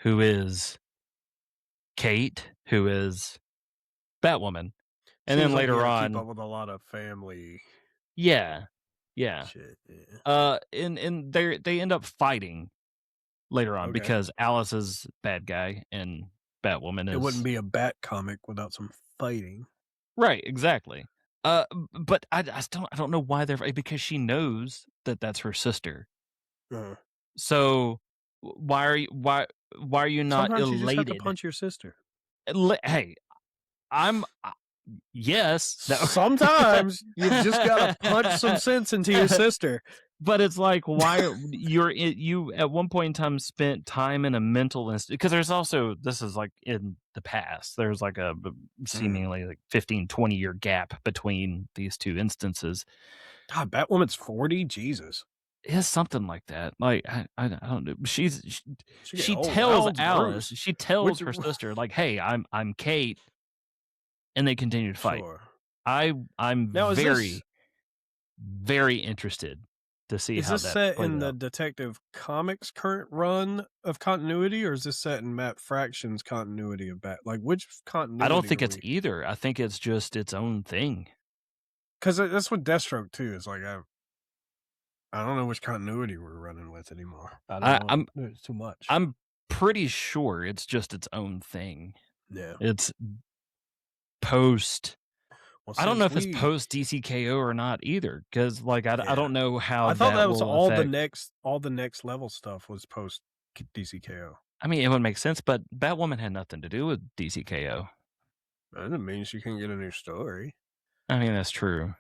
who is Kate, who is Batwoman. And then Seems like you later got to keep on, up with a lot of family yeah, yeah. shit. Yeah. And they end up fighting later on Okay. because Alice is bad guy and Batwoman It wouldn't is be a Bat comic without some fighting. right, exactly. But I don't know why they're because she knows that that's her sister. Uh, So why are you not Sometimes you just have to elated? punch your sister. Hey, I'm yes. No. Sometimes you just gotta punch some sense into your sister. But it's like, you at one point in time spent time in a mental because there's also this is like in the past. There's like a Mm. seemingly like 15-20 year gap between these two instances. God, Batwoman's 40? Jesus. It's something like that. Like I don't know. She getting She old. How tells old's Alice, Bruce? she tells Which her sister, like, "Hey, I'm Kate," and they continue to fight. sure. I'm Now very, very interested to see is how this that set plays in the out. Detective Comics current run of continuity, or is this set in Matt Fraction's continuity of Bat? Like, which I don't continuity think are it's we? either. I think it's just its own thing. Because that's what Deathstroke too is like. I don't know which continuity we're running with anymore. I don't I, know. I'm It's too much. I'm pretty sure it's just its own thing. Yeah. It's post. Well, I don't know since if it's we post DCKO or not either, because like I yeah. don't know how I thought that that was will affect. all the next level stuff was post DCKO. I mean, it would make sense, but Batwoman had nothing to do with DCKO. That doesn't mean she can get a new story. I mean, that's true.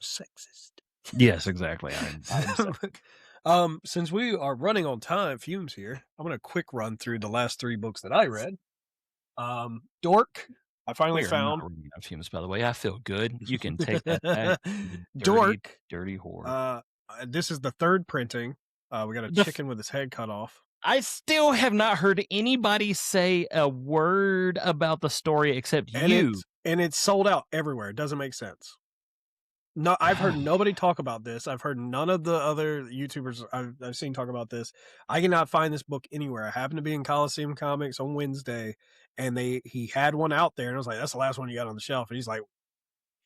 Sexist. Yes, exactly. I'm Since we are running on time fumes here, I'm gonna quick run through the last 3 books that I read. Dork, I finally We are not found. running out of fumes, by the way. I feel good. You can take that back, you dirty, Dork, dirty whore. this is the 3rd printing. We got a The f chicken with his head cut off. I still have not heard anybody say a word about the story except And you. it's sold out everywhere. It doesn't make sense. No, I've heard nobody talk about this. I've heard none of the other YouTubers I've seen talk about this. I cannot find this book anywhere. I happened to be in Coliseum Comics on Wednesday, and he had one out there, and I was like, "That's the last one you got on the shelf." And he's like,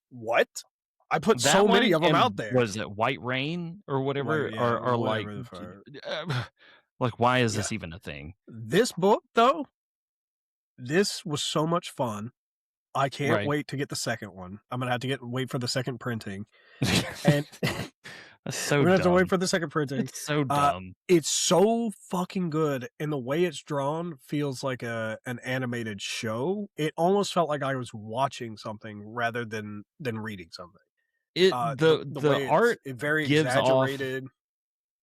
"What? I put That so many one of them out and there." was it White Rain or Like, whatever? yeah, Or like, whatever the fuck. like, why is Yeah, this even a thing? this book though, this was so much fun. I can't Right. wait to get the second one. I'm gonna have to wait for the second printing, and That's we're so gonna have to wait dumb. for the second printing. It's so Uh, dumb. it's so fucking good, and the way it's drawn feels like an animated show. It almost felt like I was watching something rather than reading something. It The the way art it's very gives off exaggerated,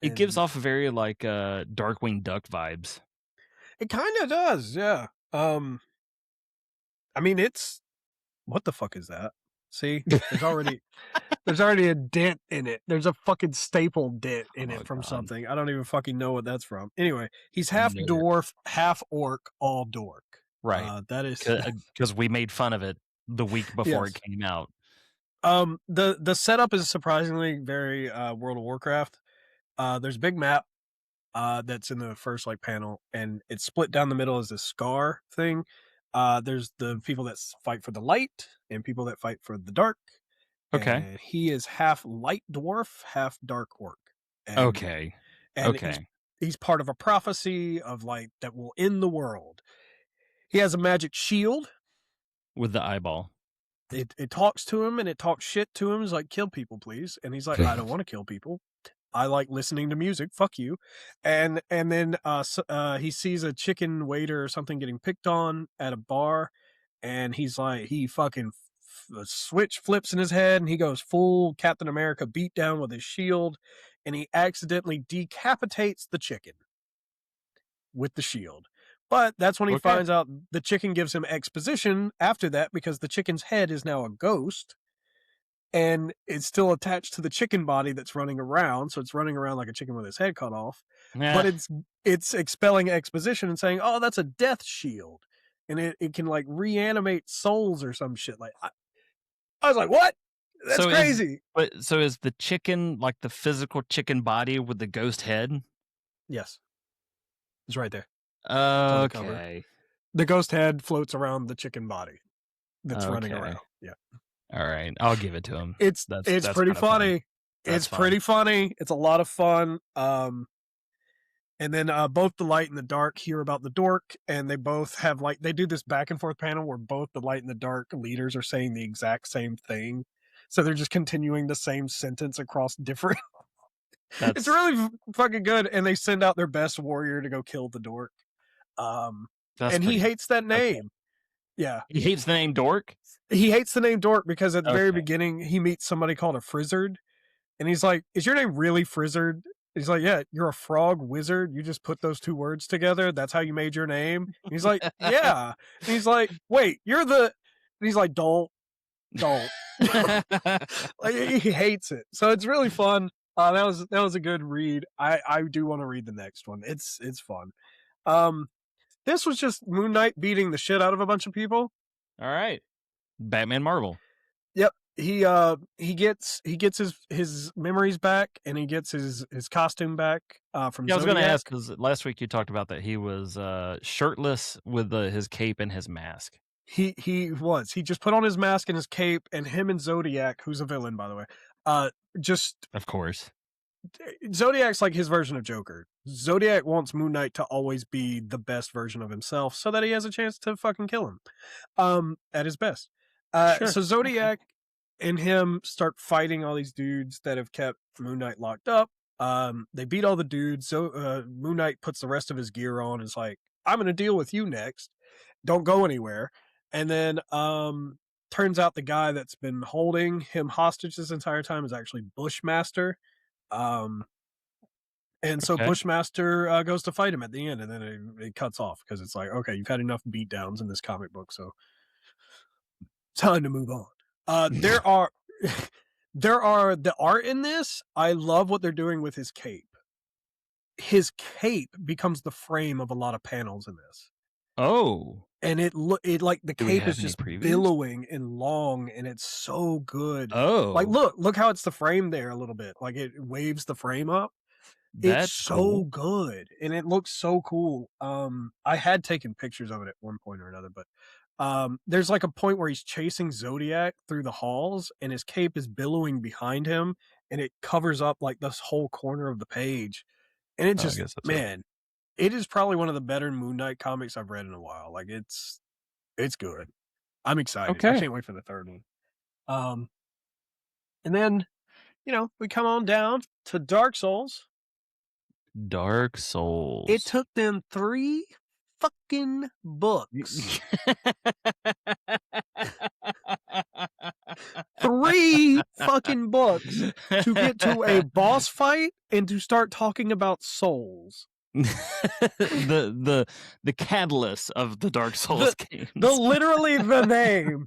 it gives and off very like Darkwing Duck vibes. it kind of does, yeah. I mean, it's what the fuck is that? See, there's already a dent in it. There's a fucking staple dent in Oh it from god. something. I don't even fucking know what that's from. Anyway, he's half No. dwarf, half orc, all dork. Right. That is Because we made fun of it the week before yes. it came out. The setup is surprisingly very World of Warcraft. There's a big map that's in the first like panel, and it's split down the middle as a scar thing. There's the people that fight for the light and people that fight for the dark. Okay. And he is half light dwarf, half dark orc. And Okay. and Okay. he's part of a prophecy of like that will end the world. He has a magic shield. With the eyeball. It talks to him and it talks shit to him. It's like, kill people, please. And he's like, I don't want to kill people. I like listening to music. Fuck you. And then he sees a chicken waiter or something getting picked on at a bar, and he's like, he fucking the switch flips in his head, and he goes full Captain America beat down with his shield, and he accidentally decapitates the chicken with the shield. But that's when he Okay. finds out the chicken gives him exposition after that, because the chicken's head is now a ghost and it's still attached to the chicken body that's running around. So it's running around like a chicken with his head cut off, but Yeah. it's expelling exposition and saying, "Oh, that's a death shield," and it can like reanimate souls or some shit. Like I was like, "What? That's So crazy." is the chicken like the physical chicken body with the ghost head? Yes, it's right there. It's on the cover. Okay. The ghost head floats around the chicken body that's running Okay. around. Yeah, All right. I'll give it to him. it's That's pretty kind of fun. funny. That's It's fun. pretty funny. It's a lot of fun. And then both the light and the dark hear about the dork, and they both have like they do this back and forth panel where both the light and the dark leaders are saying the exact same thing. So they're just continuing the same sentence across different. It's That's really fucking good, and they send out their best warrior to go kill the dork. that's And he pretty hates that okay. name. Yeah, He hates the name Dork? he hates the name dork because at the very Okay. beginning he meets somebody called a frizzard, and he's like, "Is your name really Frizzard?" He's like, "Yeah, you're a frog wizard. You just put those 2 words together. That's how you made your name." And he's like, "Yeah." And he's like, "Wait, you're the." And he's like, don't." Like, he hates it. So it's really fun. That was a good read. I do want to read the next one. It's fun. Um, this was just Moon Knight beating the shit out of a bunch of people. All right. Batman Marvel. Yep. He gets his memories back, and he gets his costume back from Yeah, I was gonna Zodiac. ask because last week you talked about that he was shirtless with his cape and his mask. He just put on his mask and his cape, and him and Zodiac, who's a villain by the way, just Of course. Zodiac's like his version of Joker. Zodiac wants Moon Knight to always be the best version of himself so that he has a chance to fucking kill him at his best. Sure. So Okay. Zodiac and him start fighting all these dudes that have kept Moon Knight locked up. They beat all the dudes. So Moon Knight puts the rest of his gear on and is like, I'm gonna deal with you next. Don't go anywhere. And then turns out the guy that's been holding him hostage this entire time is actually Bushmaster. Um and so Okay. Bushmaster goes to fight him at the end, and then it cuts off because it's like, okay, you've had enough beatdowns in this comic book, so time to move on. There are there are the art in this. I love what they're doing with his cape. His cape becomes the frame of a lot of panels in this, Oh, and it like the do we cape have is any just previews? billowing and long, and it's so good. Like, Oh, look how it's the frame there a little bit. Like it waves the frame up. It's that's so cool. good, and it looks so cool. I had taken pictures of it at one point or another, but, there's, like, a point where he's chasing Zodiac through the halls, and his cape is billowing behind him, and it covers up, like, this whole corner of the page, and it Oh, I just guess that's a man, it is probably one of the better Moon Knight comics I've read in a while. Like, it's good. I'm excited. I okay. can't wait for the 3rd one. Um, and then, we come on down to Dark Souls. Dark It Souls. took them 3 fucking books. 3 fucking books to get to a boss fight and to start talking about souls. The catalyst of the Dark Souls The the games. literally the name.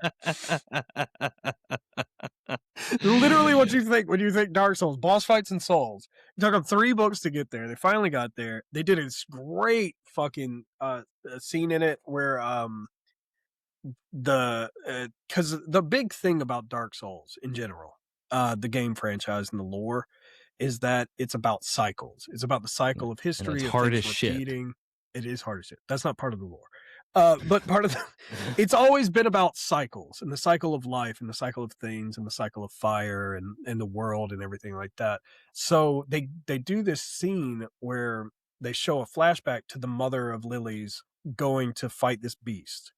Literally what you think when you think Dark Souls, boss fights and souls. It took them 3 books to get there. They finally got there. They did this great fucking, scene in it where, because the big thing about Dark Souls in general, the game franchise and the lore, is that it's about cycles. It's about the cycle of And it's history of hard things as shit. repeating. It is hard as shit. That's not part of the lore. But part of the it's always been about cycles and the cycle of life and the cycle of things and the cycle of fire and the world and everything like that. So they do this scene where they show a flashback to the mother of Lily's going to fight this beast.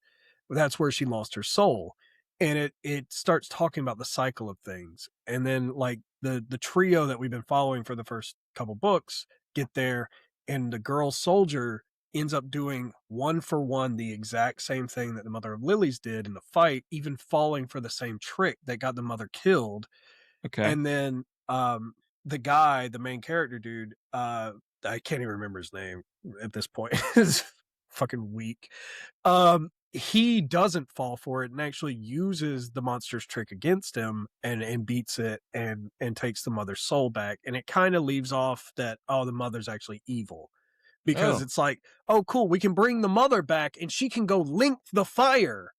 That's where she lost her soul. And it starts talking about the cycle of things. And then like the trio that we've been following for the first couple books get there, and the girl soldier ends up doing one for one the exact same thing that the mother of Lily's did in the fight, even falling for the same trick that got the mother killed. Okay. And then the guy, the main character dude, I can't even remember his name at this point. It's fucking weak. He doesn't fall for it and actually uses the monster's trick against him and beats it and takes the mother's soul back. And it kind of leaves off that, oh, the mother's actually evil. Because Oh, it's like, oh, cool, we can bring the mother back and she can go link the fire.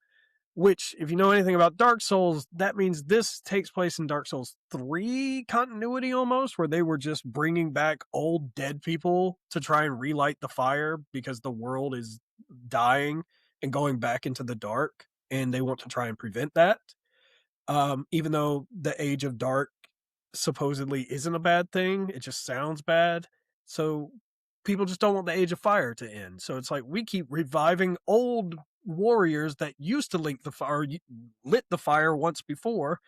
Which, if you know anything about Dark Souls, that means this takes place in Dark Souls 3 continuity almost, where they were just bringing back old dead people to try and relight the fire because the world is dying and going back into the dark, and they want to try and prevent that. Even though the Age of Dark supposedly isn't a bad thing, it just sounds bad. So people just don't want the Age of Fire to end. So it's like we keep reviving old warriors that used to link the fire, lit the fire once before,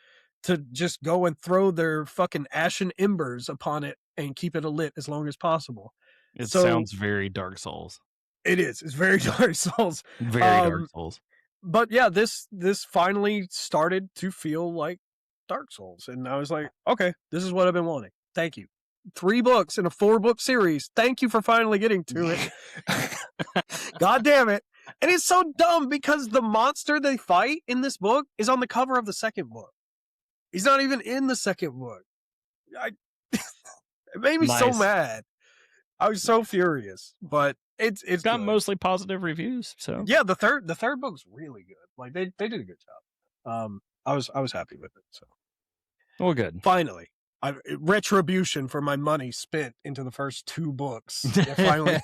to just go and throw their fucking ashen embers upon it and keep it alit as long as possible. it So sounds very Dark Souls. it is. It's very Dark Souls. Very Dark Um, Souls. but yeah, this finally started to feel like Dark Souls, and I was like, okay, this is what I've been wanting. Thank you. 3 books in a 4-book series. Thank you for finally getting to it. God damn it. And it's so dumb because the monster they fight in this book is on the cover of the 2nd book. He's not even in the 2nd book. I it made me so Nice. mad. I was so furious, but it's Got good. mostly positive reviews, so Yeah, the third book's really good. Like they did a good job. I was happy with it. So well, good. finally, retribution for my money spent into the first 2 books. You It finally,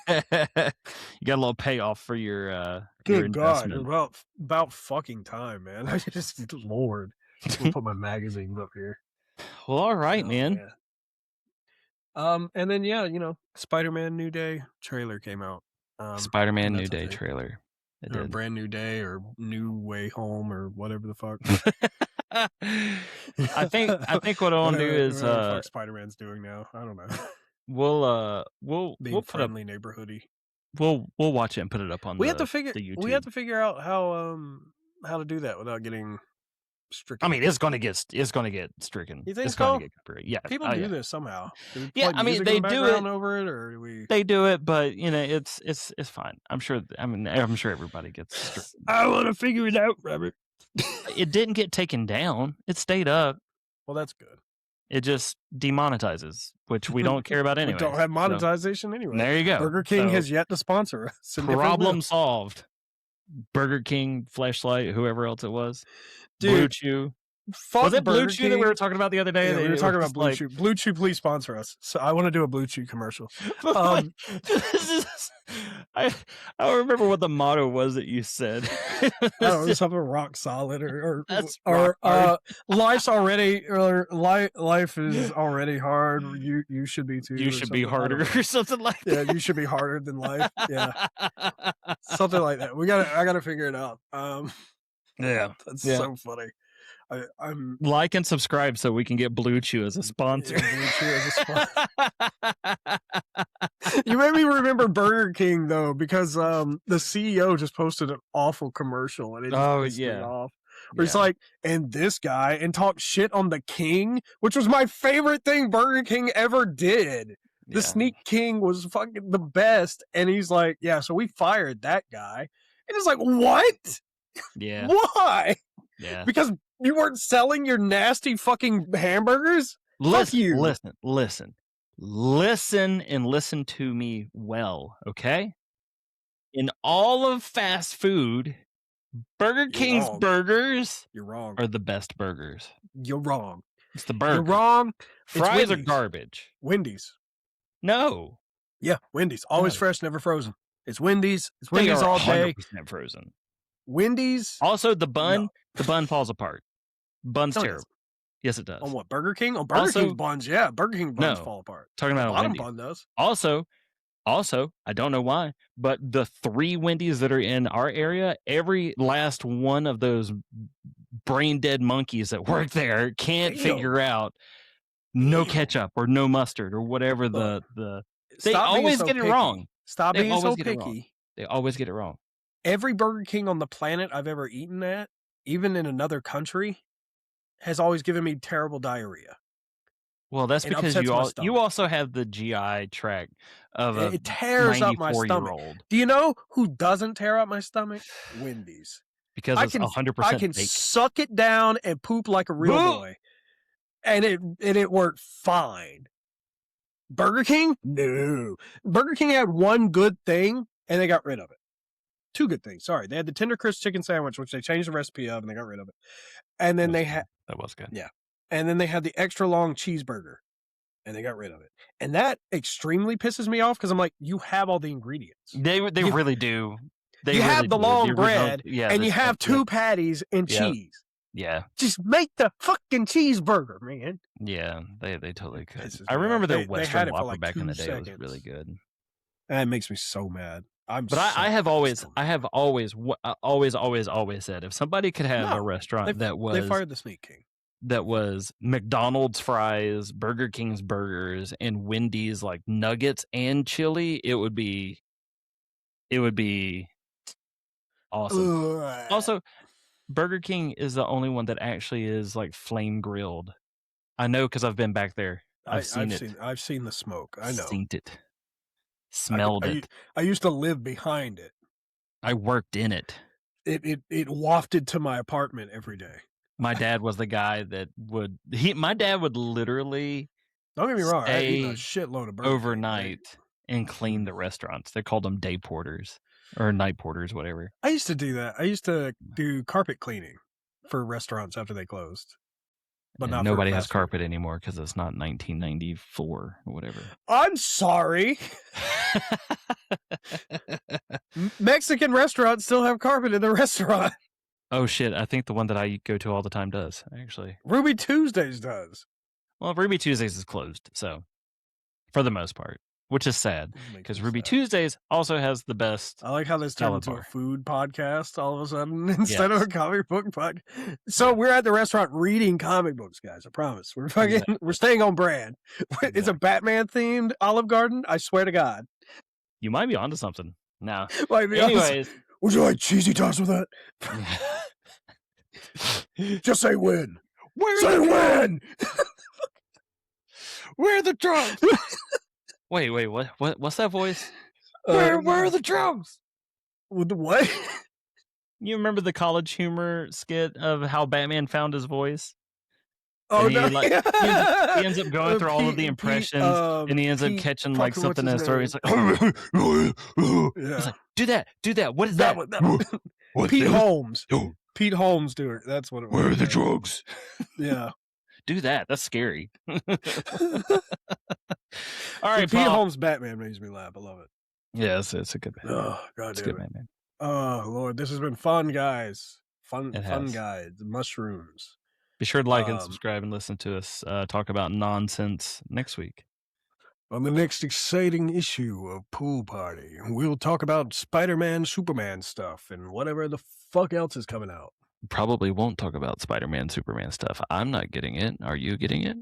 got a little payoff for your good God, investment. about fucking time, man. I just Lord, we'll put my magazines up here. Well, all right, Oh man. man. And then yeah, Spider-Man New Day trailer came out. Spider-Man And New that's a Day thing. trailer. It or a did. brand new day or new way home or whatever the fuck. I think what I'll do is whatever the fuck Spider-Man's doing now. I don't know. we'll Being put up friendly neighborhoody. we'll watch it and put it up on We have to the figure YouTube. out how to do that without getting stricken. I mean, it's gonna get stricken. You think It's so? gonna get copyrighted. Yeah, People do this somehow. Do we Yeah, play I mean, music they in the do background it. over it, or do we? They do it, but it's fine. I'm sure. I mean, I'm sure everybody gets stricken. I want to figure it out, Robert. It didn't get taken down. It stayed up. Well, that's good. It just demonetizes, which we don't care about anyway. We don't have monetization anyway. There you go. Burger King has yet to sponsor us. Problem solved. Burger King, Fleshlight, whoever else it was. Dude, Blue Chew. Was it Blue Chew that we were talking about the other day? Yeah, we were talking about Blue Chew. Blue Chew, please sponsor us. So I want to do a Blue Chew commercial. I don't remember what the motto was that you said. I don't know, something rock solid or life's already life is already hard. You should be too. You should be harder or something like that. Yeah, you should be harder than life. Yeah, something like that. I gotta figure it out. Yeah, that's so funny. I'm like and subscribe so we can get Blue Chew as a sponsor. Yeah, Blue Chew as a sponsor. You made me remember Burger King though, because the CEO just posted an awful commercial and it just pissed me off. Where he's like, and this guy, and talk shit on the King, which was my favorite thing Burger King ever did. The Sneak King was fucking the best, and he's like, yeah, so we fired that guy, and it's like, what? Yeah. Why? Yeah. Because you weren't selling your nasty fucking hamburgers? Listen and listen to me well, okay? In all of fast food, Burger King's burgers are the best burgers. You're wrong. It's the burger. You're wrong. Fries are garbage. Wendy's. No. Yeah, Wendy's. Always fresh, never frozen. It's Wendy's. It's Wendy's all day. 100% frozen. Wendy's. Also, the bun falls apart. Bun's terrible. Yes, it does. On what, Burger King? On Burger King buns, yeah. Burger King buns fall apart. Talking about the bottom bun does. Also, I don't know why, but the 3 Wendy's that are in our area, every last one of those brain dead monkeys that work there can't figure out no ketchup or no mustard or whatever they always get it wrong. Stop being so picky. They always get it wrong. Every Burger King on the planet I've ever eaten at, even in another country, has always given me terrible diarrhea. Well, that's because you also have the GI tract of a it tears up my stomach. Do you know who doesn't tear up my stomach? Wendy's. Because it's 100% I can suck it down and poop like a real boy. And it worked fine. Burger King? No. Burger King had one good thing and they got rid of it. 2 good things. Sorry. They had the Tender Crisp chicken sandwich, which they changed the recipe of and they got rid of it. And then that was good. Yeah. And then they had the extra long cheeseburger and they got rid of it. And that extremely pisses me off because I'm like, you have all the ingredients. They really do. You have the long bread and you have 2 patties and cheese. Yeah. Just make the fucking cheeseburger, man. Yeah, they totally could. I remember their Western Whopper back in the day was really good. That makes me so mad. I have always said if somebody could have a restaurant they fired the Sneak King. That was McDonald's fries, Burger King's burgers, and Wendy's like nuggets and chili, it would be awesome. Ugh. Also, Burger King is the only one that actually is like flame grilled. I know because I've been back there. I've seen the smoke. I know. Seen it. Smelled it. I used to live behind it. I worked in it. It wafted to my apartment every day. My dad was the guy that my dad would literally don't get me wrong, I eat a shitload of burgers overnight and clean the restaurants. They called them day porters or night porters, whatever. I used to do that. I used to do carpet cleaning for restaurants after they closed. But not nobody has carpet anymore because it's not 1994 or whatever. I'm sorry. Mexican restaurants still have carpet in the restaurant. Oh shit! I think the one that I go to all the time does actually. Ruby Tuesdays does. Well, Ruby Tuesdays is closed, so for the most part, which is sad Makes because me Ruby sad. Tuesdays also has the best I like how this turned salad into a bar. food podcast all of a sudden instead of Yes. a comic book podcast. So Yeah. we're at the restaurant reading comic books, guys. I promise. We're fucking Exactly. we're staying on brand. It's a Exactly. Batman themed Olive Garden. I swear to God. You might be onto something. No. Like, Anyways. would you like cheesy tots with that? Just say when. Say when. Where are the drums? Wait, what's that voice? Where are the drums? With the what? You remember the College Humor skit of how Batman found his voice? Oh, and no. He ends up going through all of the impressions, and he ends up catching like something in his throat. He's like, he's like, do that. What is that? Pete Holmes. Pete Holmes, dude. That's what it was. Where are the drugs? Yeah. Do that. That's scary. All Pete right, Paul. Holmes Batman makes me laugh. I love it. Yeah, it's a good Batman. Oh, God it's a damn good it. Batman. Oh, Lord. This has been fun, guys. Fun has. guys. Mushrooms. Be sure to like and subscribe and listen to us talk about nonsense next week. On the next exciting issue of PullParty, we'll talk about Spider-Man, Superman stuff, and whatever the fuck else is coming out. Probably won't talk about Spider-Man, Superman stuff. I'm not getting it. Are you getting it?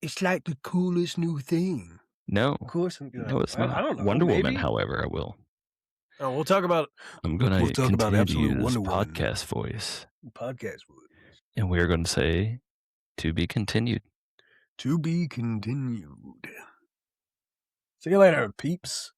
It's like the coolest new thing. No. Of course. No, it's not. I don't know. Wonder maybe? Woman, however, I will. Oh, we'll talk about. I'm going to talk about absolute use Wonder Woman. podcast voice. Podcast voice. And we're going to say, to be continued. To be continued. See you later, peeps.